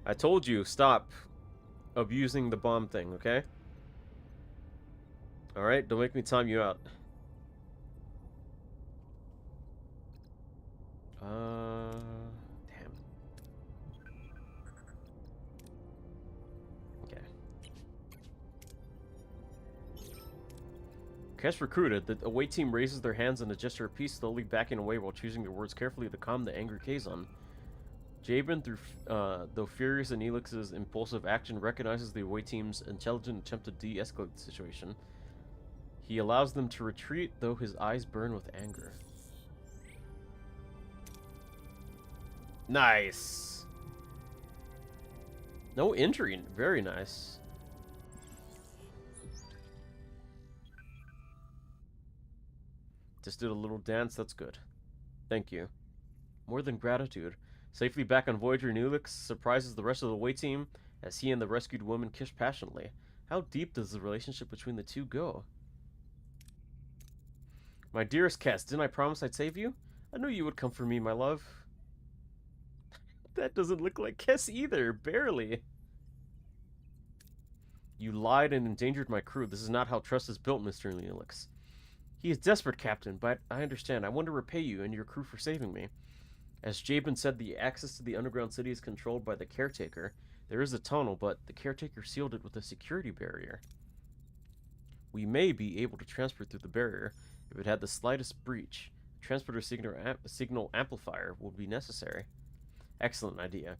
I told you, stop abusing the bomb thing, okay? Alright, don't make me time you out. Damn. Okay. Kess recruited. The away team raises their hands in a gesture of peace, slowly backing away while choosing their words carefully to calm the angry Kazon. Jabin, though furious at Neelix's impulsive action, recognizes the away team's intelligent attempt to de-escalate the situation. He allows them to retreat, though his eyes burn with anger. Nice! No injury. Very nice. Just did a little dance. That's good. Thank you. More than gratitude. Safely back on Voyager, Neelix surprises the rest of the away team as he and the rescued woman kiss passionately. How deep does the relationship between the two go? My dearest Kess, didn't I promise I'd save you? I knew you would come for me, my love. That doesn't look like Kess either, barely. You lied and endangered my crew. This is not how trust is built, Mr. Neelix. He is desperate, Captain, but I understand. I want to repay you and your crew for saving me. As Jabin said, the access to the underground city is controlled by the Caretaker. There is a tunnel, but the Caretaker sealed it with a security barrier. We may be able to transport through the barrier if it had the slightest breach. A transporter signal amplifier will be necessary. Excellent idea.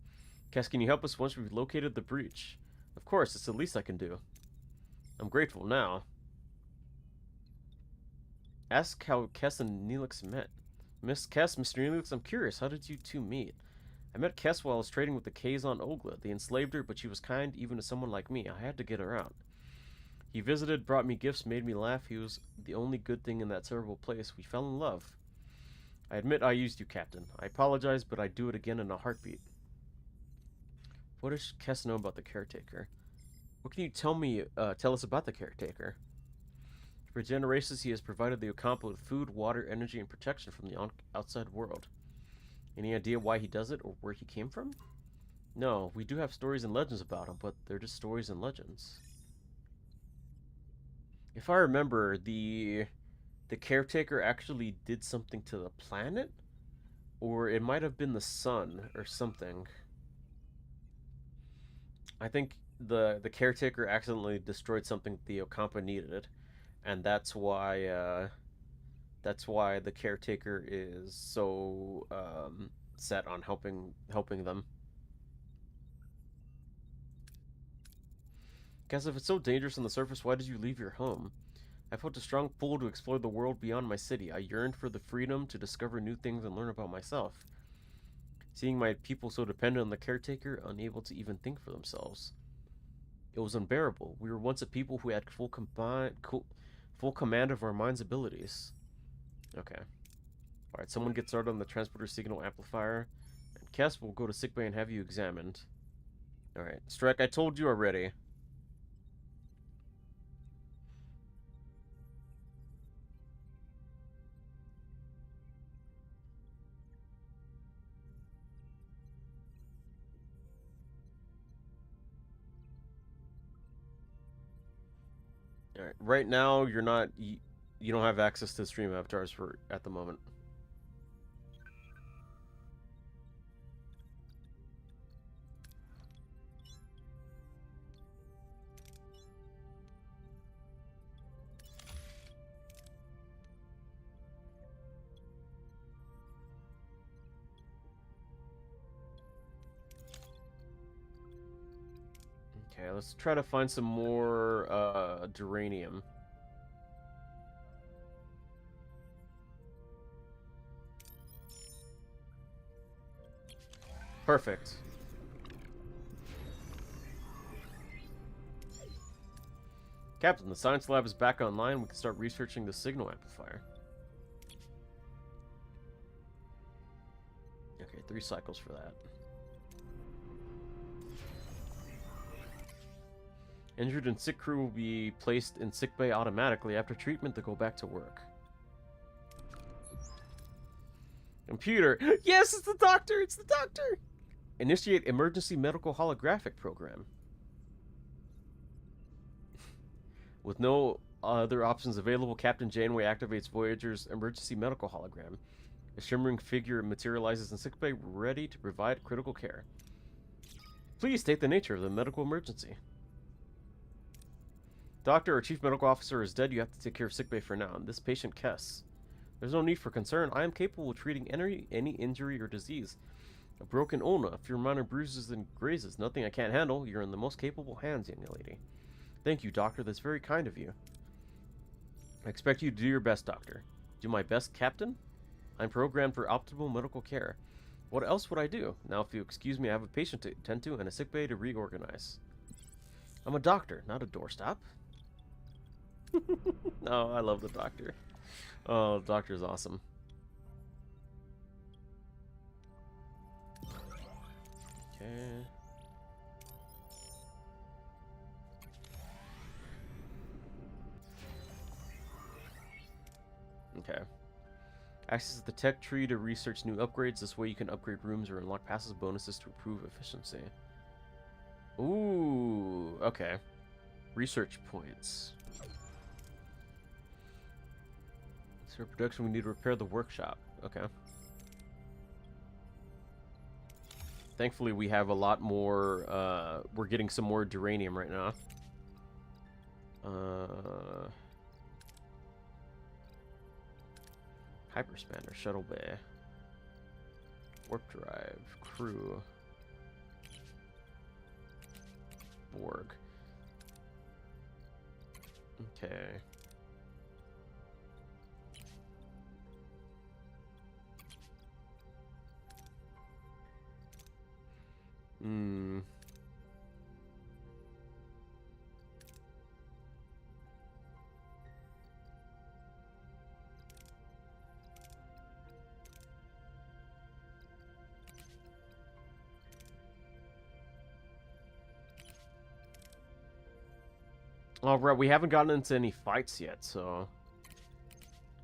Cass, can you help us once we've located the breach? Of course, it's the least I can do. I'm grateful now. Ask how Kess and Neelix met. Miss Kess, Mr. Neelix, I'm curious. How did you two meet? I met Kess while I was trading with the K's on Ogla. They enslaved her, but she was kind even to someone like me. I had to get her out. He visited, brought me gifts, made me laugh. He was the only good thing in that terrible place. We fell in love. I admit I used you, Captain. I apologize, but I'd do it again in a heartbeat. What does Kess know about the Caretaker? What can you tell us about the Caretaker? For generations, he has provided the Ocampa with food, water, energy, and protection from the outside world. Any idea why he does it or where he came from? No, we do have stories and legends about him, but they're just stories and legends. If I remember, the Caretaker actually did something to the planet? Or it might have been the sun or something. I think the Caretaker accidentally destroyed something the Ocampa needed. And that's why the Caretaker is so set on helping them. Guess if it's so dangerous on the surface, why did you leave your home? I felt a strong pull to explore the world beyond my city. I yearned for the freedom to discover new things and learn about myself. Seeing my people so dependent on the Caretaker, unable to even think for themselves. It was unbearable. We were once a people who had full command of our mind's abilities. Okay. Alright, someone get started on the transporter signal amplifier. And Cass will go to sickbay and have you examined. Alright. Strike, I told you already. Alright, right now you're not... You don't have access to stream avatars at the moment. Okay, let's try to find some more duranium. Perfect. Captain, the science lab is back online. We can start researching the signal amplifier. Okay, 3 cycles for that. Injured and sick crew will be placed in sickbay automatically. After treatment, they go back to work. Computer! Yes, it's the doctor! It's the doctor! Initiate emergency medical holographic program. With no other options available, Captain Janeway activates Voyager's emergency medical hologram. A shimmering figure materializes in sickbay, ready to provide critical care. Please state the nature of the medical emergency. Doctor, our chief medical officer is dead. You have to take care of sickbay for now. And this patient, Kess. There's no need for concern. I am capable of treating any injury or disease. A broken ulna, a few minor bruises and grazes. Nothing I can't handle. You're in the most capable hands, young lady. Thank you, Doctor. That's very kind of you. I expect you to do your best, Doctor. Do my best, Captain? I'm programmed for optimal medical care. What else would I do? Now, if you excuse me, I have a patient to attend to and a sickbay to reorganize. I'm a doctor, not a doorstop. Oh, I love the Doctor. Oh, the Doctor is awesome. Okay. Okay. Access the tech tree to research new upgrades. This way you can upgrade rooms or unlock passive bonuses to improve efficiency. Ooh, okay. Research points. So for production, we need to repair the workshop. Okay. Thankfully, we have a lot more, we're getting some more duranium right now. Hyperspanner, shuttle bay. Warp drive, crew. Borg. Okay. Hmm. All right, we haven't gotten into any fights yet, so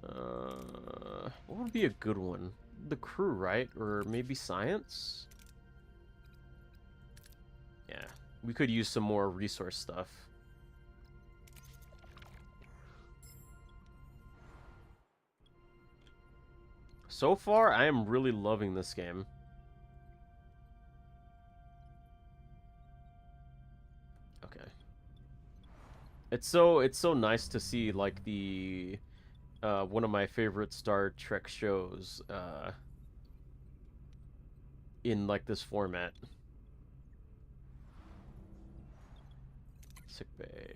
what would be a good one? The crew, right? Or maybe science? Yeah, we could use some more resource stuff. So far, I am really loving this game. Okay. It's so nice to see like the one of my favorite Star Trek shows in like this format. Sick bay.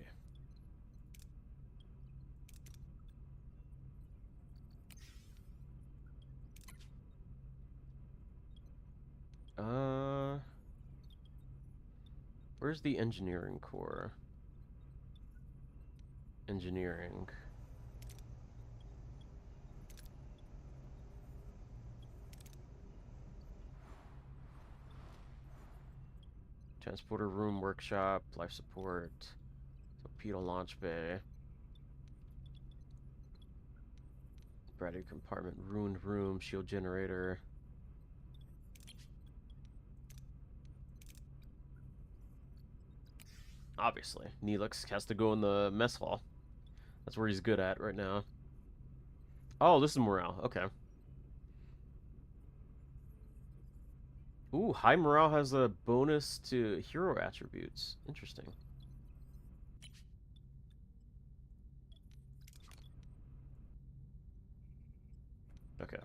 Where's the engineering core? Engineering. Transporter room, workshop, life support, torpedo launch bay, battery compartment, ruined room, shield generator. Obviously, Neelix has to go in the mess hall. That's where he's good at right now. Oh, this is morale. Okay. Ooh, high morale has a bonus to hero attributes. Interesting. Okay.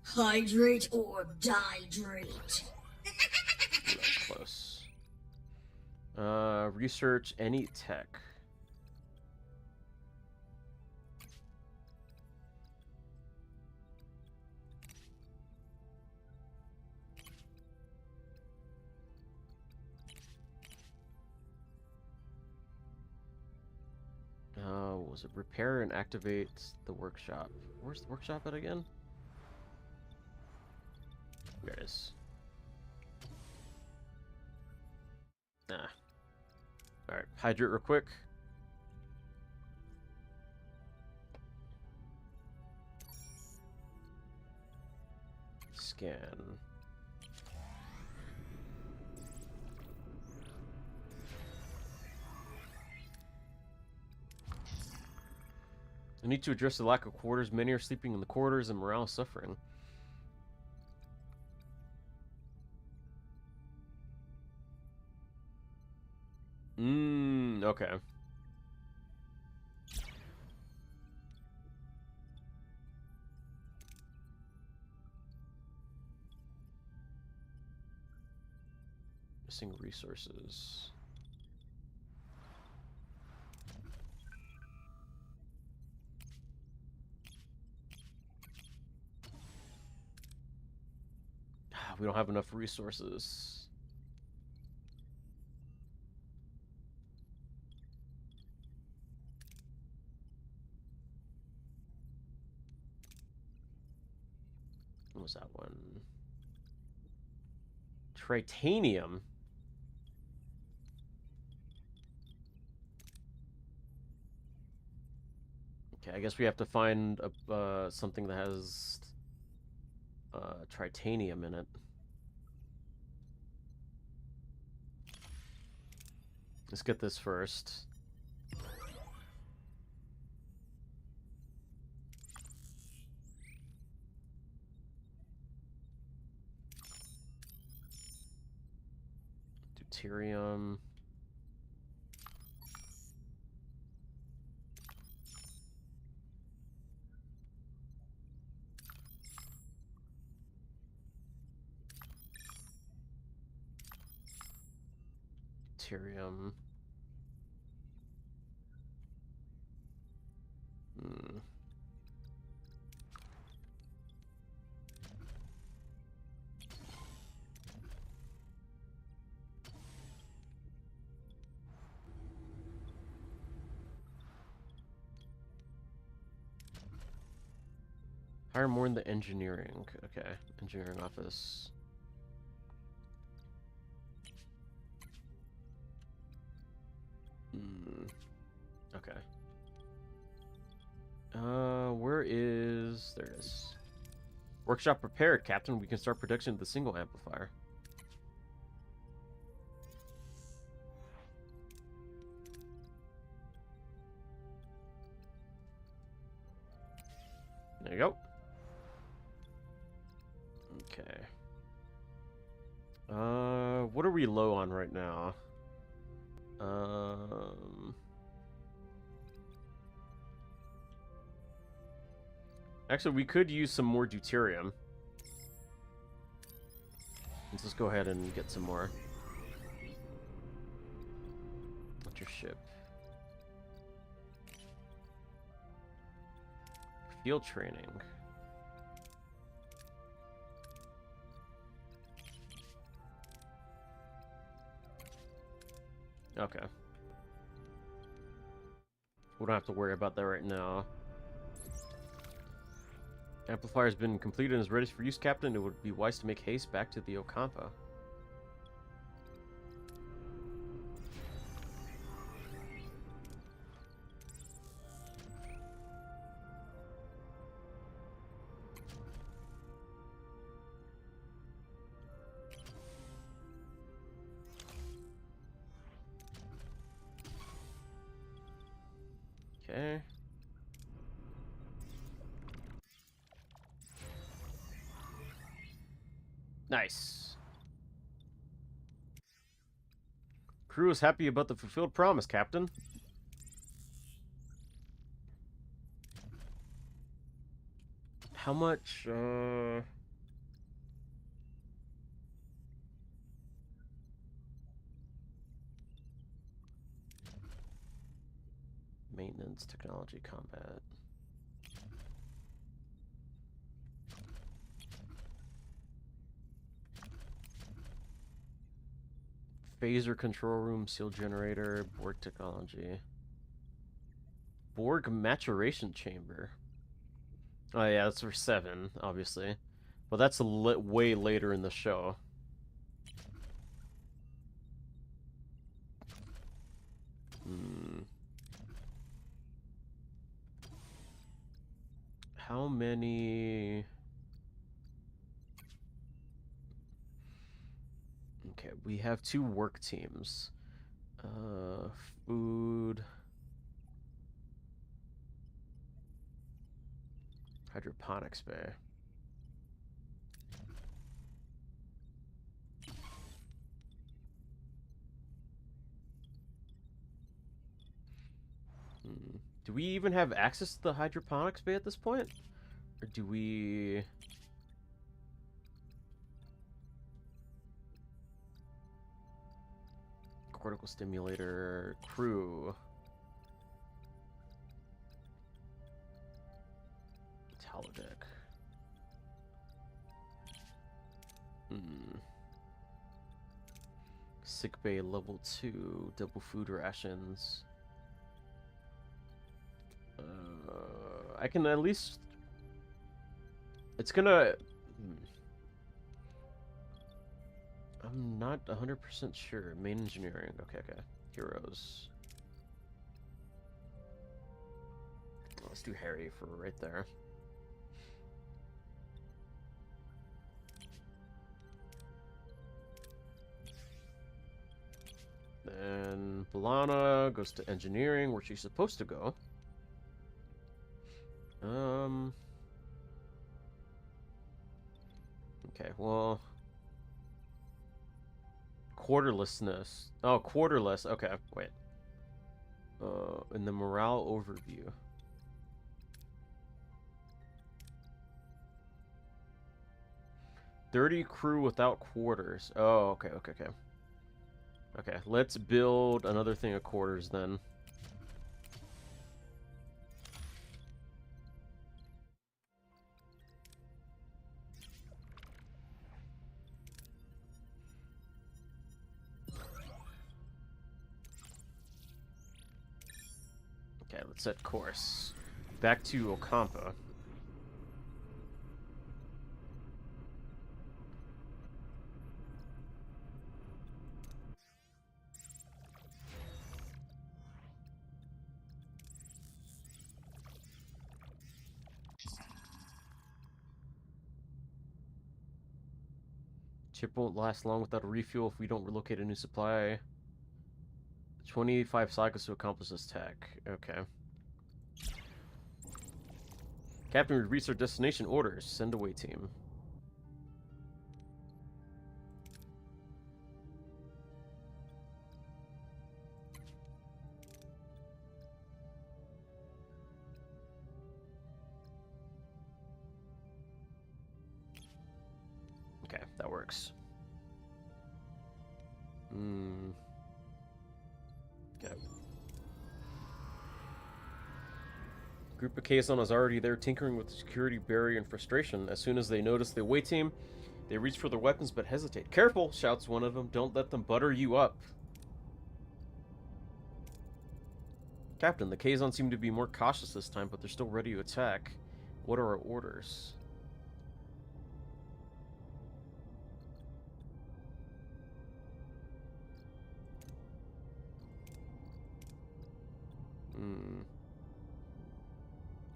Hydrate or dihydrate. That's close. Research any tech. What was it? Repair and activate the workshop. Where's the workshop at again? There it is. Ah. Alright, hydrate real quick. Scan. I need to address the lack of quarters. Many are sleeping in the quarters and morale is suffering. Okay. Missing resources. We don't have enough resources. What was that one? Tritanium. Okay, I guess we have to find a, something that has tritanium in it. Let's get this first. Deuterium. Deuterium. Hmm. Hire more in the engineering. Okay, engineering office. Okay. Where is... There it is. Workshop prepared, Captain. We can start production of the single amplifier. There you go. Okay. What are we low on right now? Actually, we could use some more deuterium. Let's just go ahead and get some more. What's your ship? Field training. Okay. We don't have to worry about that right now. Amplifier has been completed and is ready for use, Captain. It would be wise to make haste back to the Ocampa. Okay. Nice. Crew is happy about the fulfilled promise, Captain. How much, Maintenance, technology, combat. Phaser control room, seal generator, Borg technology. Borg maturation chamber. Oh yeah, that's for 7, obviously. But that's way later in the show. How many... Okay, we have 2 work teams. Food... Hydroponics bay. Do we even have access to the hydroponics bay at this point? Or do we... Cortical stimulator, crew. Holodeck. Sick bay level 2, double food rations. I can at least... It's gonna... I'm not 100% sure. Main engineering. Okay, okay. Heroes. Let's do Harry for right there. Then Balana goes to engineering, where she's supposed to go. Okay, well... Quarterlessness. Oh, quarterless. Okay, wait. In the morale overview. Dirty crew without quarters. Oh, okay, okay, okay. Okay, let's build another thing of quarters then. Okay, let's set course. Back to Ocampa. Chip won't last long without a refuel if we don't relocate a new supply. 25 cycles to accomplish this task. Okay. Captain, we've reached our destination. Orders. Send away team. Okay, that works. Okay. Group of Kazon is already there tinkering with the security barrier in frustration. As soon as they notice the away team, they reach for their weapons but hesitate. Careful, shouts one of them. Don't let them butter you up. Captain, the Kazon seem to be more cautious this time, but they're still ready to attack. What are our orders?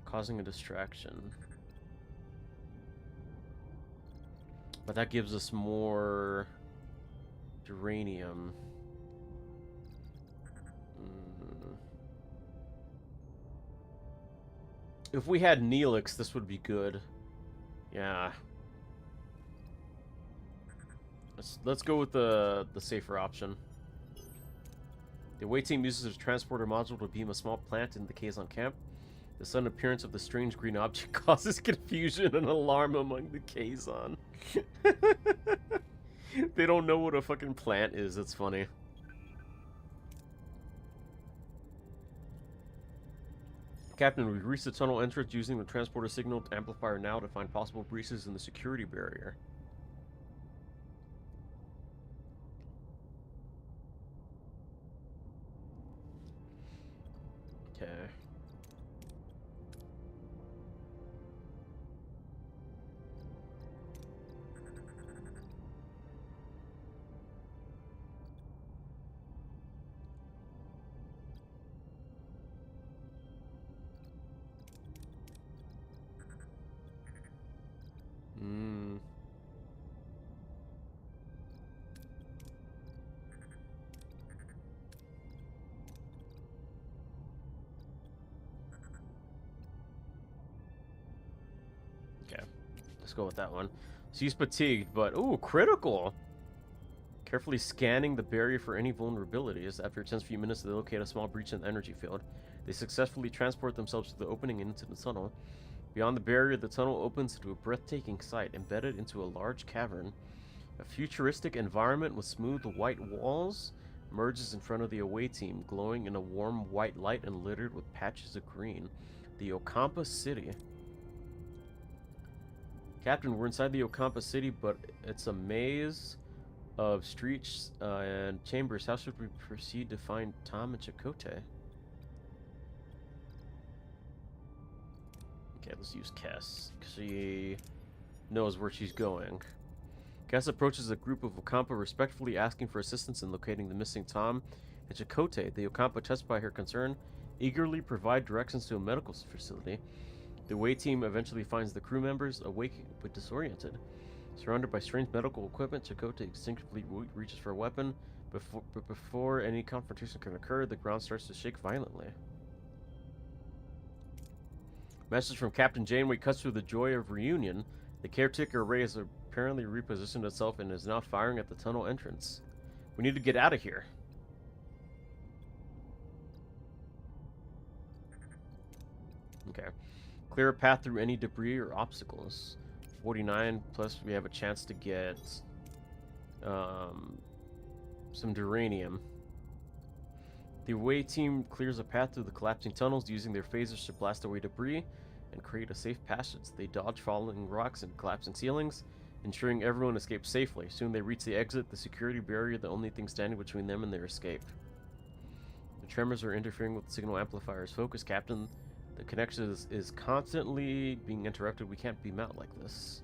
Causing a distraction. But that gives us more uranium. If we had Neelix, this would be good. Yeah. Let's go with the safer option. The away team uses a transporter module to beam a small plant in the Kazon camp. The sudden appearance of the strange green object causes confusion and alarm among the Kazon. They don't know what a fucking plant is. It's funny. Captain, we've reached the tunnel entrance using the transporter signal amplifier now to find possible breaches in the security barrier. Okay. Okay. Let's go with that one. She's fatigued, but... Ooh, critical! Carefully scanning the barrier for any vulnerabilities. After a tense few minutes, they locate a small breach in the energy field. They successfully transport themselves to the opening and into the tunnel. Beyond the barrier, the tunnel opens into a breathtaking sight, embedded into a large cavern. A futuristic environment with smooth white walls emerges in front of the away team, glowing in a warm white light and littered with patches of green. The Ocampa City. Captain, we're inside the Ocampa City, but it's a maze of streets and chambers. How should we proceed to find Tom and Chakotay? Okay, let's use Kess. She knows where she's going. Cass approaches a group of Okampa respectfully asking for assistance in locating the missing Tom and Chakotay. The Okampa, touched by her concern, eagerly provide directions to a medical facility. The away team eventually finds the crew members awake but disoriented. Surrounded by strange medical equipment, Chakotay instinctively reaches for a weapon, but before any confrontation can occur, the ground starts to shake violently. Message from Captain Janeway cuts through the joy of reunion. The caretaker array has apparently repositioned itself and is now firing at the tunnel entrance. We need to get out of here. Okay. Clear a path through any debris or obstacles. 49, plus we have a chance to get some duranium. The away team clears a path through the collapsing tunnels using their phasers to blast away debris and create a safe passage. They dodge falling rocks and collapsing ceilings, ensuring everyone escapes safely. Soon they reach the exit, the security barrier, the only thing standing between them and their escape. The tremors are interfering with the signal amplifier's focus, Captain. The connection is constantly being interrupted. We can't beam out like this.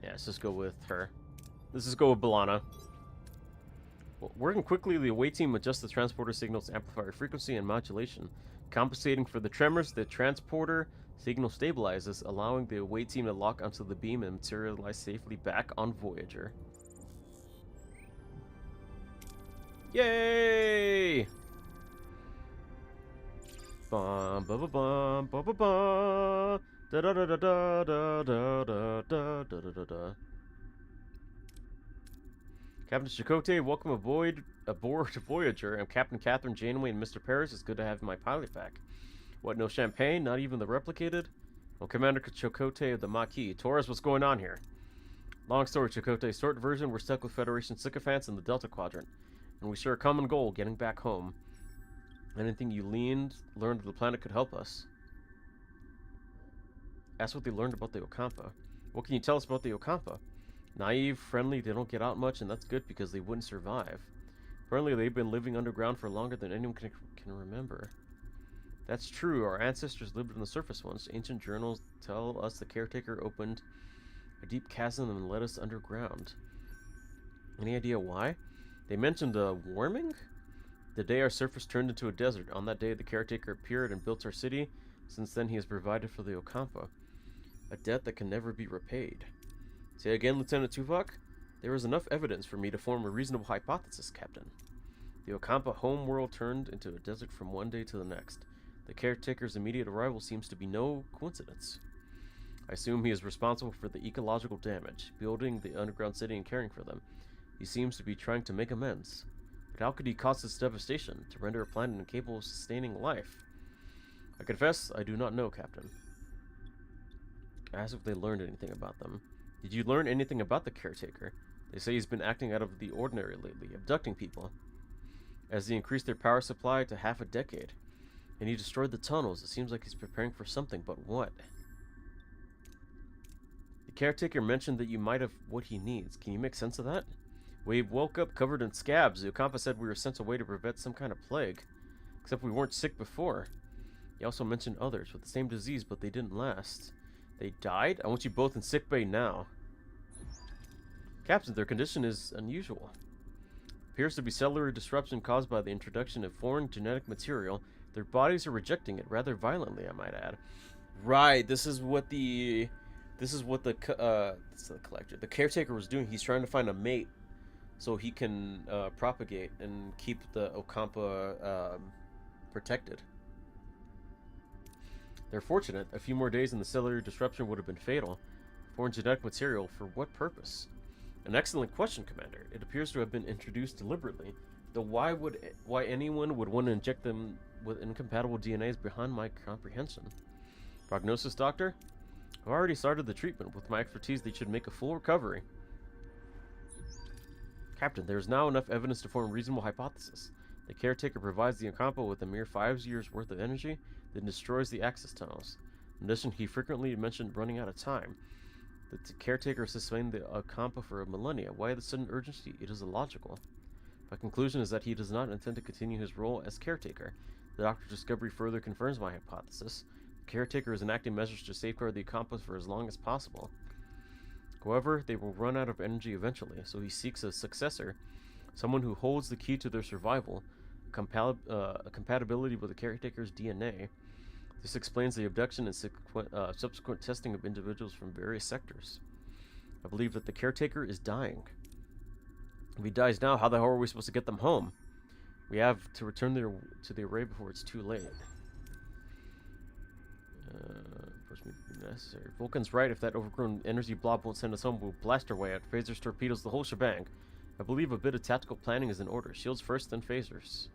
Yeah, let's just go with her. Let's just go with B'Elanna. Well, working quickly, the away team adjusts the transporter signal's amplifier frequency and modulation. Compensating for the tremors, the transporter signal stabilizes, allowing the away team to lock onto the beam and materialize safely back on Voyager. Yay! Bum ba ba bum ba ba ba da da da da da da da da da da da da. Captain Chakotay, welcome aboard Voyager. I'm Captain Catherine Janeway and Mr. Paris. It's good to have my pilot back. What, no champagne? Not even the replicated? Well, Commander Chakotay of the Maquis. Torres, what's going on here? Long story, Chakotay. Short version, we're stuck with Federation sycophants in the Delta Quadrant. And we share a common goal, getting back home. Anything you learned of the planet could help us. Ask what they learned about the Okampa. What can you tell us about the Okampa? Naive, friendly, they don't get out much, and that's good because they wouldn't survive. Apparently, they've been living underground for longer than anyone can remember. That's true, our ancestors lived on the surface once. Ancient journals tell us the caretaker opened a deep chasm and led us underground. Any idea why? They mentioned warming? The day our surface turned into a desert. On that day, the caretaker appeared and built our city. Since then, he has provided for the Okampa. A debt that can never be repaid. Say again, Lieutenant Tuvok? There is enough evidence for me to form a reasonable hypothesis, Captain. The Okampa homeworld turned into a desert from one day to the next. The caretaker's immediate arrival seems to be no coincidence. I assume he is responsible for the ecological damage, building the underground city and caring for them. He seems to be trying to make amends. But how could he cause this devastation, to render a planet incapable of sustaining life? I confess, I do not know, Captain. Ask if they learned anything about them. Did you learn anything about the caretaker? They say he's been acting out of the ordinary lately, abducting people. As he increased their power supply to half a decade. And he destroyed the tunnels. It seems like he's preparing for something, but what? The caretaker mentioned that you might have what he needs. Can you make sense of that? We woke up covered in scabs. The Okampa said we were sent away to prevent some kind of plague. Except we weren't sick before. He also mentioned others with the same disease, but they didn't last. They died? I want you both in sickbay now. Captain, their condition is unusual. Appears to be cellular disruption caused by the introduction of foreign genetic material. Their bodies are rejecting it rather violently, I might add. Right, this is what the collector, the caretaker was doing. He's trying to find a mate so he can propagate and keep the Okampa protected. They're fortunate. A few more days and the cellular disruption would have been fatal. Foreign genetic material, for what purpose? An excellent question, Commander. It appears to have been introduced deliberately, though why anyone would want to inject them with incompatible DNA is beyond my comprehension. Prognosis, Doctor? I've already started the treatment. With my expertise, they should make a full recovery. Captain, there is now enough evidence to form a reasonable hypothesis. The caretaker provides the Okampa with a mere 5 years' worth of energy, then destroys the access tunnels. In addition, he frequently mentioned running out of time. The caretaker sustained the Okampa for a millennia. Why the sudden urgency? It is illogical. If My conclusion is that he does not intend to continue his role as caretaker. The doctor's discovery further confirms my hypothesis. The caretaker is enacting measures to safeguard the accomplice for as long as possible. However, they will run out of energy eventually, so he seeks a successor, someone who holds the key to their survival, a compatibility with the caretaker's DNA. This explains the abduction and subsequent testing of individuals from various sectors. I believe that the caretaker is dying. If he dies now, how the hell are we supposed to get them home? We have to return to the array before it's too late. Push me to be necessary. Vulcan's right. If that overgrown energy blob won't send us home, we'll blast our way out. Phasers, torpedoes, the whole shebang. I believe a bit of tactical planning is in order. Shields first, then phasers.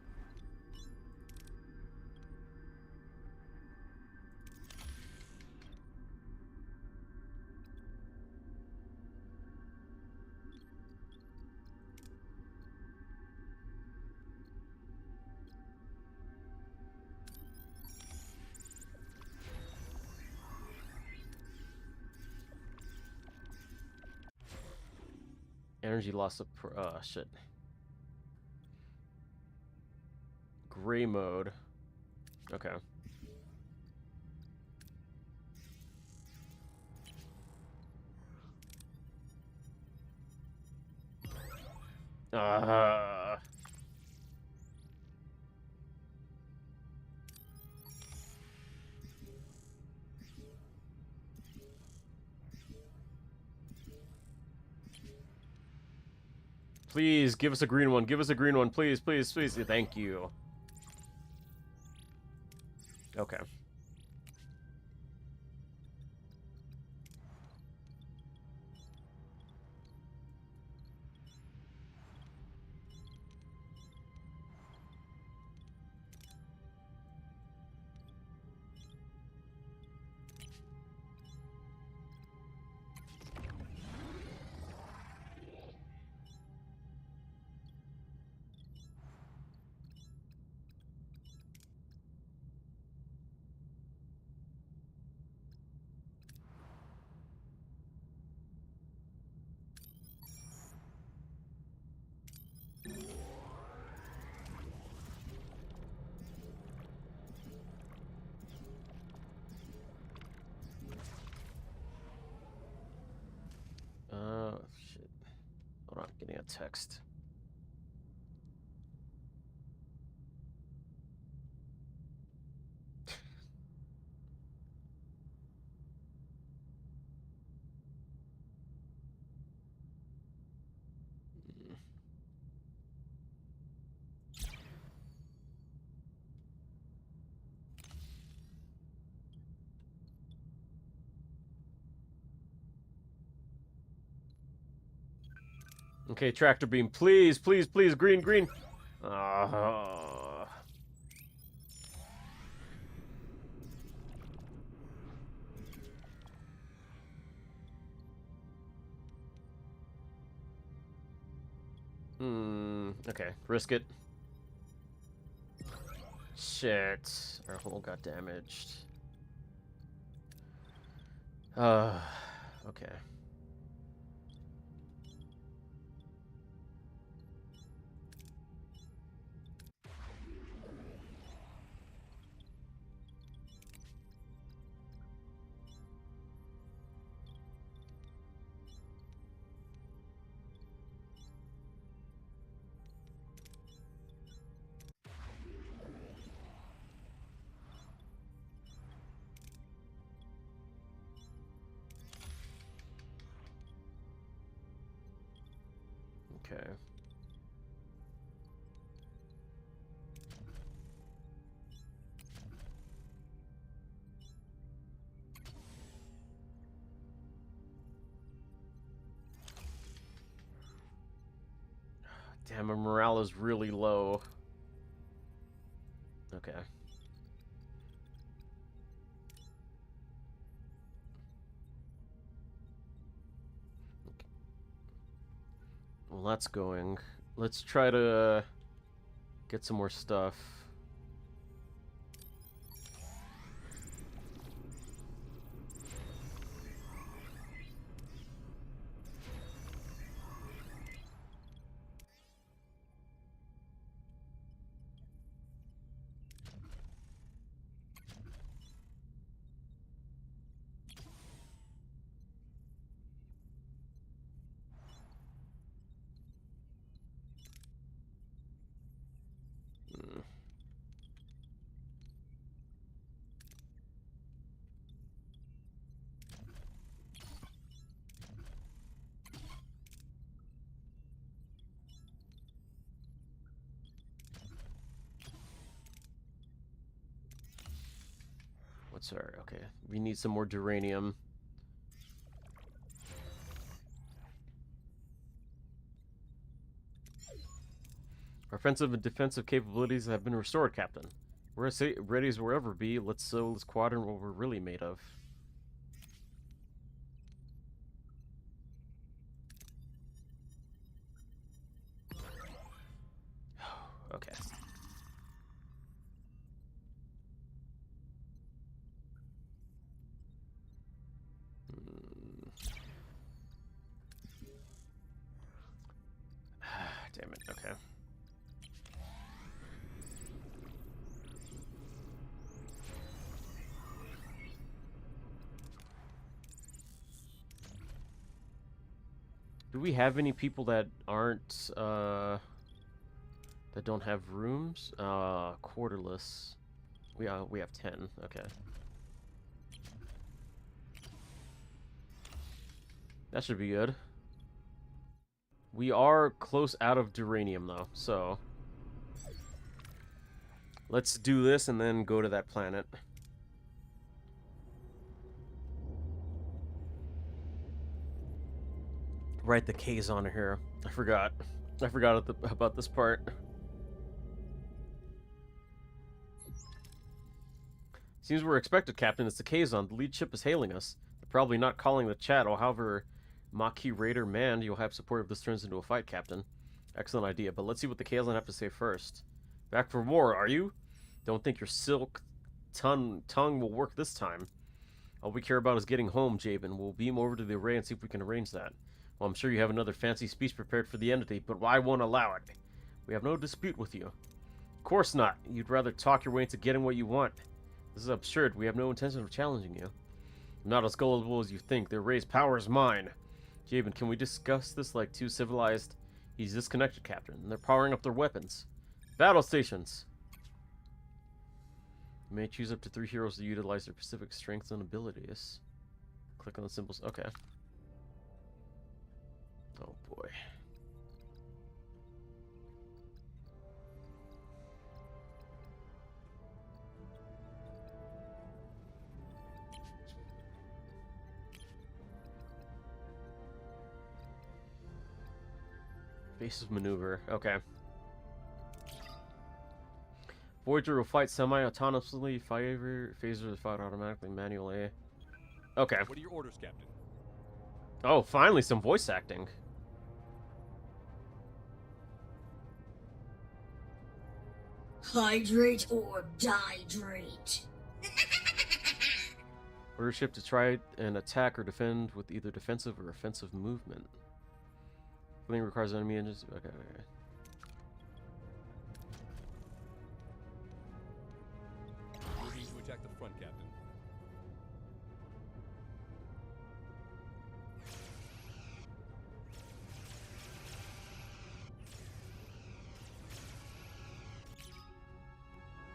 Energy loss of shit. Gray mode. Okay. Please, give us a green one. Give us a green one. Please, please, please. Thank you. Okay. Shit. Hold on, getting a text. Okay, tractor beam. Please, please, please. Green, green. Okay, risk it. Shit. Our hull got damaged. Okay. Okay. Damn, my morale is really low. Okay. Well, that's going. Let's try to get some more stuff. what's our... Okay, we need some more duranium. Our offensive and defensive capabilities have been restored, Captain. We're as ready as we'll ever be. Let's show this quadrant what we're really made of. Okay. Damn it, okay. Do we have any people that aren't, that don't have rooms? Quarterless. We have 10, okay. That should be good. We are close out of duranium, though, so... Let's do this and then go to that planet. Write the K's on here. I forgot. About this part. Seems we're expected, Captain. It's the Kazon. The lead ship is hailing us. They're probably not calling the chat, or however Maquis Raider manned. You'll have support if this turns into a fight, Captain. Excellent idea, but let's see what the Kazon have to say first. Back for more, are you? Don't think your silk tongue will work this time. All we care about is getting home, Jabin. We'll beam over to the array and see if we can arrange that. Well, I'm sure you have another fancy speech prepared for the entity, but I won't allow it. We have no dispute with you. Of course not. You'd rather talk your way into getting what you want. This is absurd. We have no intention of challenging you. I'm not as gullible as you think. Their raised power is mine. Jabin, can we discuss this like two civilized... He's disconnected, Captain. And they're powering up their weapons. Battle stations. You may choose up to 3 heroes to utilize their specific strengths and abilities. Click on the symbols. Okay. Oh boy. Basic maneuver. Okay. Voyager will fight semi-autonomously. Phasers fight automatically, manually. Okay. What are your orders, Captain? Oh, finally some voice acting. Hydrate or dihydrate. Order ship to try and attack or defend with either defensive or offensive movement. Fleeing requires enemy engines. Okay. Moving to attack the front, Captain.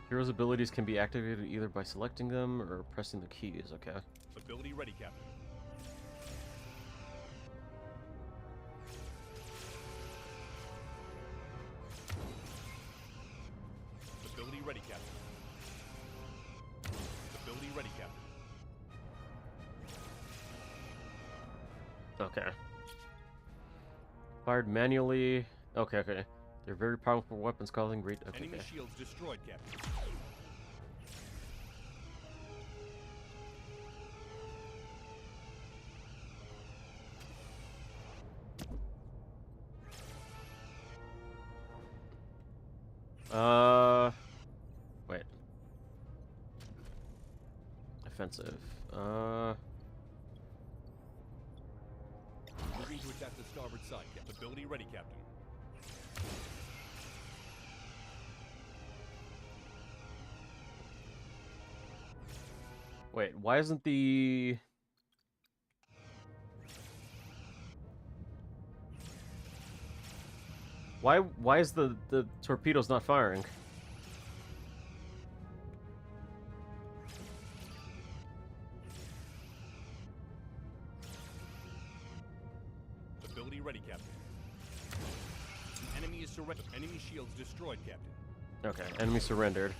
Heroes' abilities can be activated either by selecting them or pressing the keys. Okay. Ability ready, Captain. Ability ready, Captain. Ability ready, Captain. Okay. Fired manually. Okay, okay. They're very powerful weapons causing great... Okay, Enemy okay. shields destroyed, Captain. Wait. Offensive. Moving to attack the starboard side, Captain. Ability ready, Captain. Wait, why isn't the... Why is the torpedoes not firing? Ability ready, Captain. Enemy is surrendered. Enemy shields destroyed, Captain. Okay, enemy surrendered.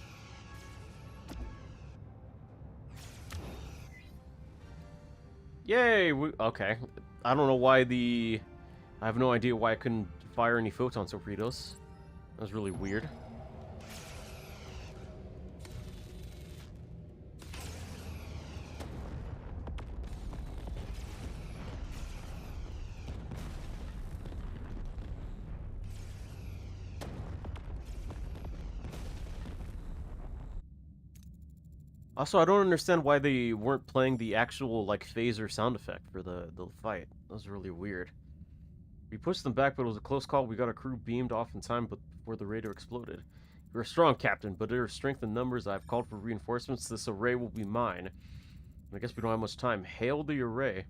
Yay! Okay. I don't know why the... I have no idea why I couldn't fire any photon torpedoes. That was really weird. Also, I don't understand why they weren't playing the actual, like, phaser sound effect for the fight. That was really weird. We pushed them back, but it was a close call. We got our crew beamed off in time before the radar exploded. You're a strong captain, but there are strength in numbers. I've called for reinforcements. This array will be mine. I guess we don't have much time. Hail the array.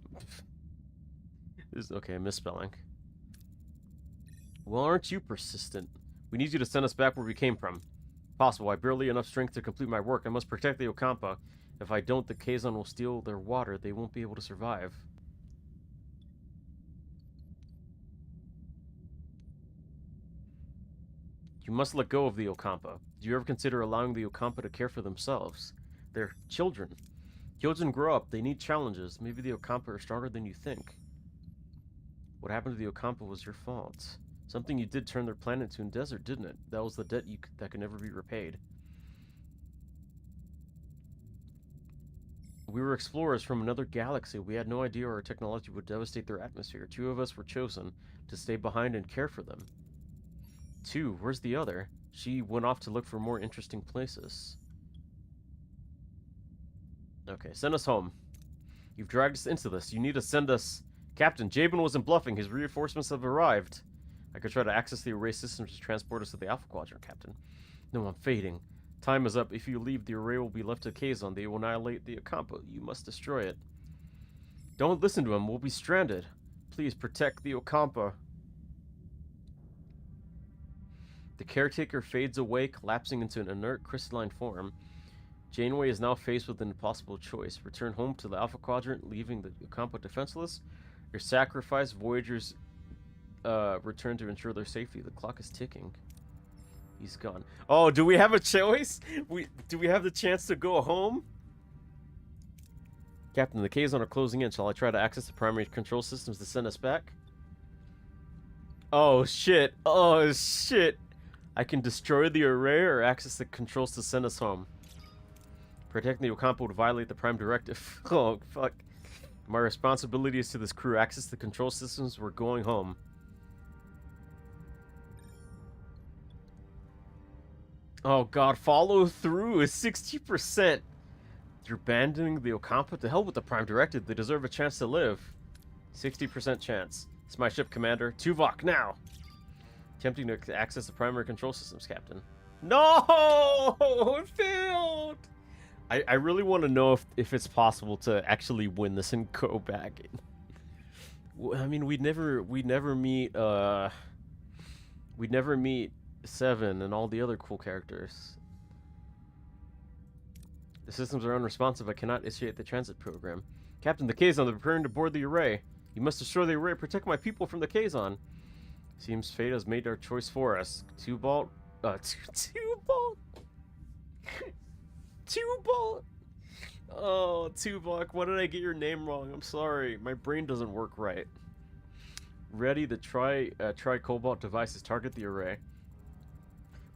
This is, okay, misspelling. Well, aren't you persistent? We need you to send us back where we came from. Possible. I barely enough strength to complete my work. I must protect the Ocampa. If I don't, the Kazon will steal their water. They won't be able to survive. You must let go of the Ocampa. Do you ever consider allowing the Ocampa to care for themselves? They're children. Children grow up. They need challenges. Maybe the Ocampa are stronger than you think. What happened to the Ocampa was your fault. Something you did turn their planet into a desert, didn't it? That was the debt that could never be repaid. We were explorers from another galaxy. We had no idea our technology would devastate their atmosphere. 2 of us were chosen to stay behind and care for them. 2? Where's the other? She went off to look for more interesting places. Okay, send us home. You've dragged us into this. You need to send us... Captain, Jabin wasn't bluffing. His reinforcements have arrived. I could try to access the array systems to transport us to the Alpha Quadrant, Captain. No, I'm fading. Time is up. If you leave, the array will be left to Kazon. They will annihilate the Ocampa. You must destroy it. Don't listen to him. We'll be stranded. Please protect the Ocampa. The caretaker fades away, collapsing into an inert crystalline form. Janeway is now faced with an impossible choice. Return home to the Alpha Quadrant, leaving the Ocampa defenseless, or sacrifice Voyager's return to ensure their safety. The clock is ticking. He's gone. Oh, do we have a choice? Do we have the chance to go home? Captain, the Kazon are closing in. Shall I try to access the primary control systems to send us back? Oh, shit. Oh, shit. I can destroy the array or access the controls to send us home. Protecting the Ocampa would violate the Prime Directive. Oh, fuck. My responsibility is to this crew. Access the control systems. We're going home. Oh, God. Follow through is 60%. You're abandoning the Ocampa? To hell with the Prime Directive. They deserve a chance to live. 60% chance. It's my ship, Commander. Tuvok, now! Attempting to access the primary control systems, Captain. No! It failed! I really want to know if it's possible to actually win this and go back. I mean, we'd never meet Seven and all the other cool characters. The systems are unresponsive. I cannot initiate the transit program. Captain, the Kazon, they're preparing to board the array. You must destroy the array. Protect my people from the Kazon. Seems fate has made our choice for us. Tubalt. Tubalt. Tubalt. Oh, Tuvok. Why did I get your name wrong? I'm sorry. My brain doesn't work right. Ready to try Cobalt devices. Target the array.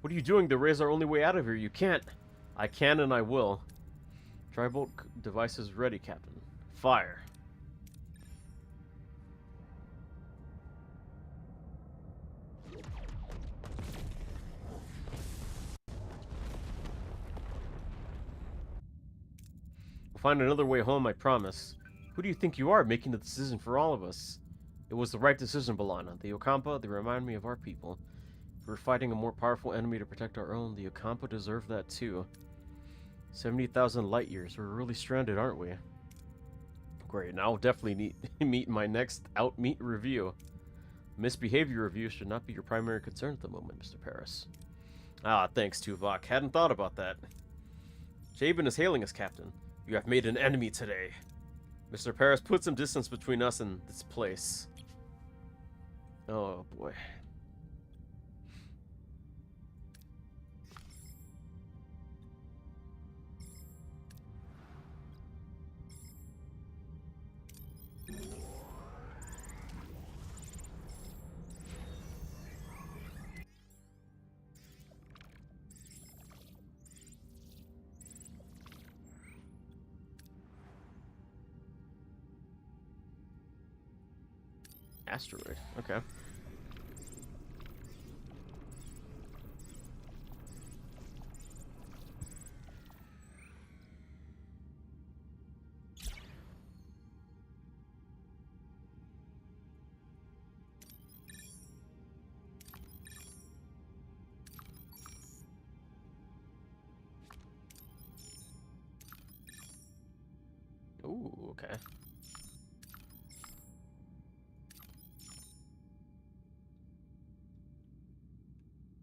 What are you doing? The array is our only way out of here. You can't. I can and I will. Tribolt devices ready, Captain. Fire. We'll find another way home, I promise. Who do you think you are, making the decision for all of us? It was the right decision, Balana. The Ocampa, they remind me of our people. If we're fighting a more powerful enemy to protect our own, the Ocampa deserve that too. 70,000 light years. We're really stranded, aren't we? Great, now I'll definitely meet my next out-meet review. Misbehavior review should not be your primary concern at the moment, Mr. Paris. Ah, thanks, Tuvok. Hadn't thought about that. Jabin is hailing us, Captain. You have made an enemy today. Mr. Paris, put some distance between us and this place. Oh, boy. Asteroid. Okay. Ooh, okay.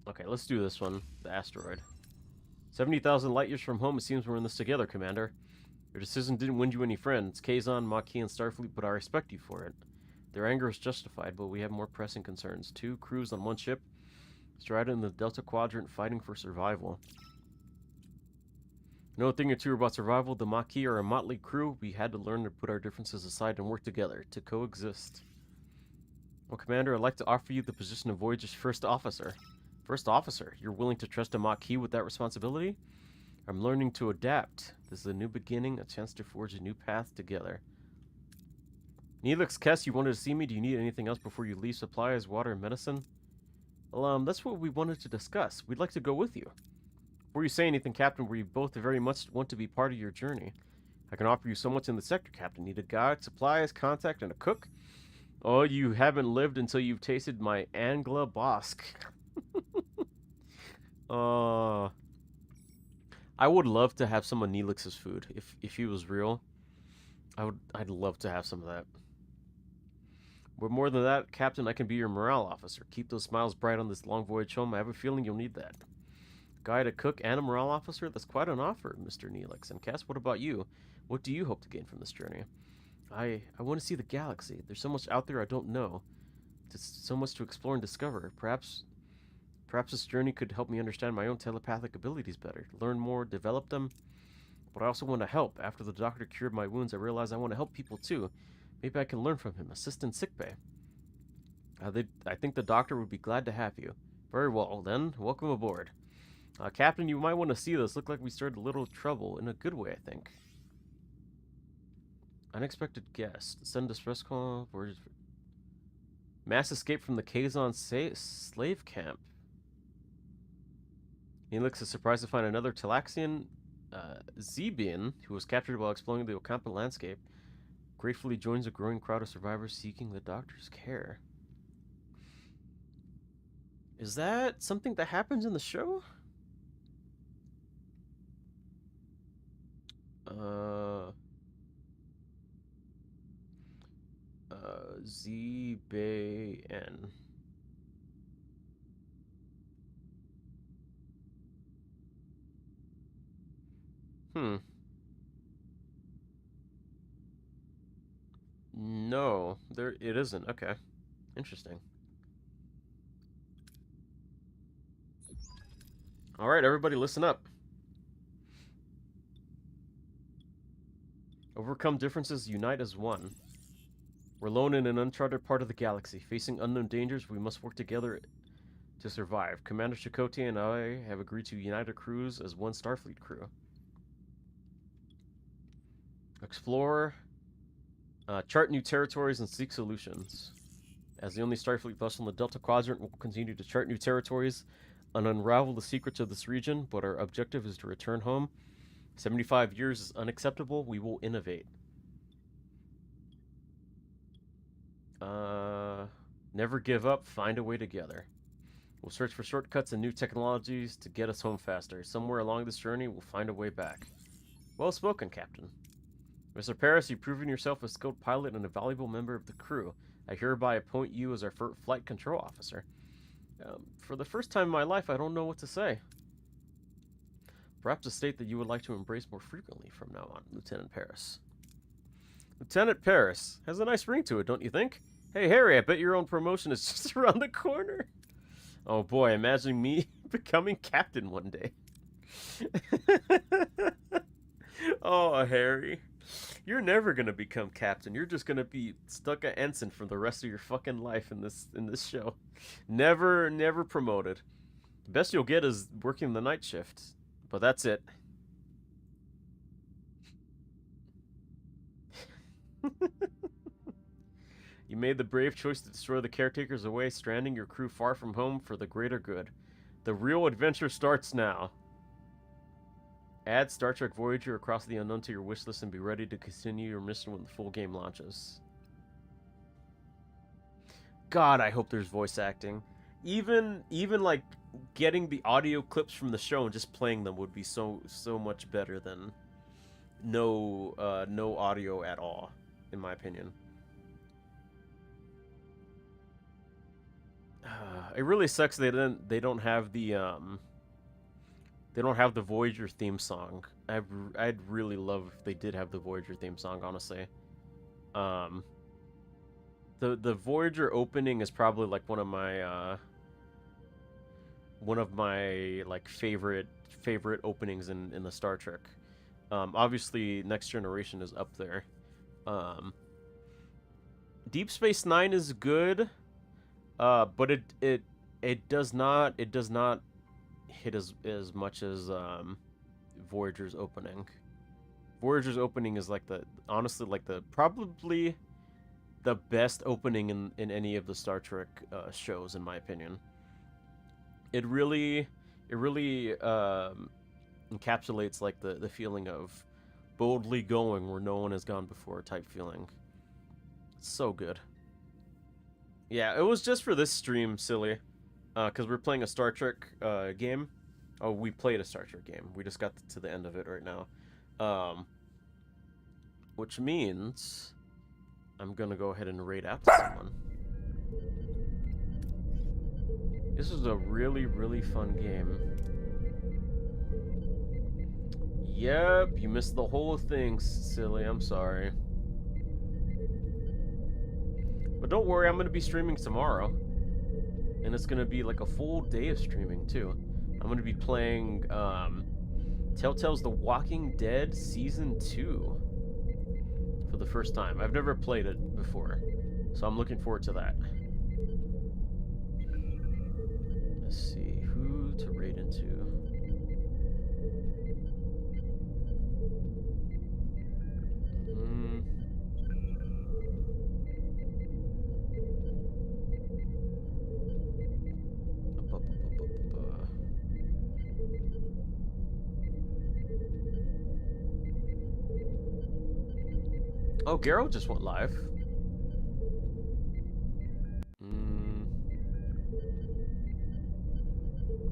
Okay, let's do this one. The asteroid. 70,000 light years from home, it seems we're in this together, Commander. Your decision didn't win you any friends. Kazon, Maquis, and Starfleet, but I respect you for it. Their anger is justified, but we have more pressing concerns. 2 crews on 1 ship, stranded in the Delta Quadrant fighting for survival. Know a thing or two about survival. The Maquis are a motley crew. We had to learn to put our differences aside and work together to coexist. Well, Commander, I'd like to offer you the position of Voyager's first officer. First officer? You're willing to trust a Maquis with that responsibility? I'm learning to adapt. This is a new beginning, a chance to forge a new path together. Neelix, Kess, you wanted to see me? Do you need anything else before you leave? Supplies, water, and medicine? Well, that's what we wanted to discuss. We'd like to go with you. Before you say anything, Captain, we both very much want to be part of your journey. I can offer you so much in the sector, Captain. Need a guide, supplies, contact, and a cook? Oh, you haven't lived until you've tasted my Angla Bosk. I would love to have some of Neelix's food. If he was real, I'd love to have some of that. But more than that, Captain, I can be your morale officer. Keep those smiles bright on this long voyage home. I have a feeling you'll need that. Guide, a cook, and a morale officer? That's quite an offer, Mr. Neelix. And Cass, what about you? What do you hope to gain from this journey? I want to see the galaxy. There's so much out there I don't know. There's so much to explore and discover. Perhaps this journey could help me understand my own telepathic abilities better. Learn more, develop them. But I also want to help. After the doctor cured my wounds, I realized I want to help people too. Maybe I can learn from him. Assist in sickbay. I think the doctor would be glad to have you. Very well, then. Welcome aboard. Captain, you might want to see this. Look like we started a little trouble. In a good way, I think. Unexpected guest. Send distress call. Mass escape from the Kazon slave camp. Neelix is surprised to find another Talaxian, Zebian, who was captured while exploring the Ocampa landscape. Gratefully joins a growing crowd of survivors seeking the doctor's care. Is that something that happens in the show? Zebian. No, it isn't. Okay. Interesting. Alright, everybody listen up. Overcome differences, unite as one. We're alone in an uncharted part of the galaxy. Facing unknown dangers, we must work together to survive. Commander Chakotay and I have agreed to unite our crews as one Starfleet crew. Explore, chart new territories, and seek solutions. As the only Starfleet vessel in the Delta Quadrant, we'll continue to chart new territories and unravel the secrets of this region, but our objective is to return home. 75 years is unacceptable. We will innovate. Never give up. Find a way together. We'll search for shortcuts and new technologies to get us home faster. Somewhere along this journey, we'll find a way back. Well spoken, Captain. Mr. Paris, you've proven yourself a skilled pilot and a valuable member of the crew. I hereby appoint you as our flight control officer. For the first time in my life, I don't know what to say. Perhaps a state that you would like to embrace more frequently from now on, Lieutenant Paris. Lieutenant Paris has a nice ring to it, don't you think? Hey, Harry, I bet your own promotion is just around the corner. Oh boy, imagine me becoming captain one day. Oh, Harry. You're never gonna become captain. You're just gonna be stuck at ensign for the rest of your fucking life in this show. Never promoted. The best you'll get is working the night shift. But that's it. You made the brave choice to destroy the caretakers away, stranding your crew far from home for the greater good. The real adventure starts now. Add Star Trek Voyager Across the Unknown to your wish list and be ready to continue your mission when the full game launches. God, I hope there's voice acting. Even like getting the audio clips from the show and just playing them would be so much better than no audio at all, in my opinion. It really sucks they don't have the Voyager theme song. I'd really love if they did have the Voyager theme song, honestly. The Voyager opening is probably like one of my like favorite openings in the Star Trek. Obviously Next Generation is up there. Deep Space Nine is good, but it does not hit as much as Voyager's opening. Voyager's opening is like honestly probably the best opening in any of the Star Trek shows, in my opinion. It really encapsulates like the feeling of boldly going where no one has gone before type feeling. It's so good. Yeah, it was just for this stream, silly, because we're playing a Star Trek game. Oh, we played a Star Trek game. We just got to the end of it right now, which means I'm gonna go ahead and raid out to someone. This is a really fun game. Yep, you missed the whole thing, silly. I'm sorry. But don't worry, I'm gonna be streaming tomorrow. And it's gonna be like a full day of streaming, too. I'm gonna be playing Telltale's The Walking Dead Season 2 for the first time. I've never played it before, so I'm looking forward to that. Let's see, who to raid into. Oh, Garo just went live.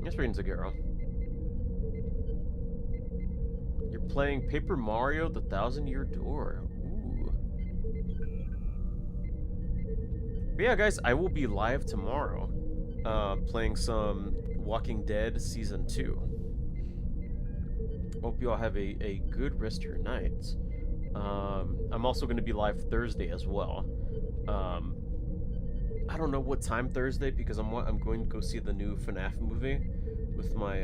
Let's read into Garo. You're playing Paper Mario: The Thousand-Year Door. Ooh. But yeah, guys, I will be live tomorrow, playing some Walking Dead Season 2. Hope you all have a good rest of your night. I'm also going to be live Thursday as well. I don't know what time Thursday, because I'm going to go see the new FNAF movie with my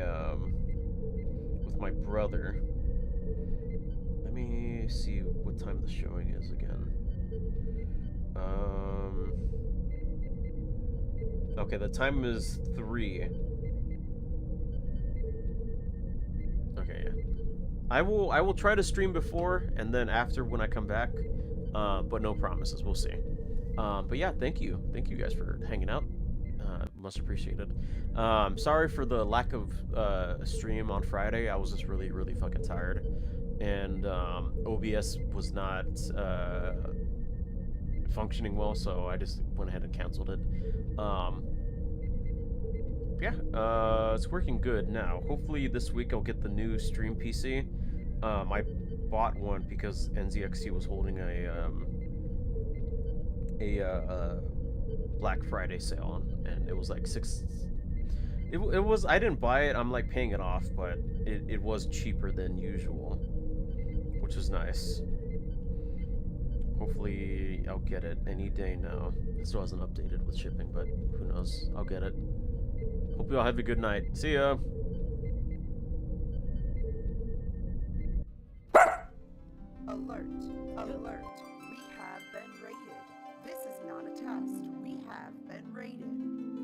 brother. Let me see what time the showing is again. Okay, the time is 3. Okay, yeah. I will try to stream before and then after when I come back, but no promises. We'll see. But yeah, thank you guys for hanging out. Much appreciated. Sorry for the lack of stream on Friday. I was just really fucking tired, and OBS was not functioning well, so I just went ahead and canceled it. Yeah, it's working good now. Hopefully this week I'll get the new stream PC. I bought one because NZXT was holding a Black Friday sale, and it was like it was, I didn't buy it, I'm like paying it off, but it was cheaper than usual, which is nice. Hopefully I'll get it any day now. It still hasn't updated with shipping, but who knows, I'll get it. Hope you all have a good night. See ya! Alert! Alert! We have been raided. This is not a test. We have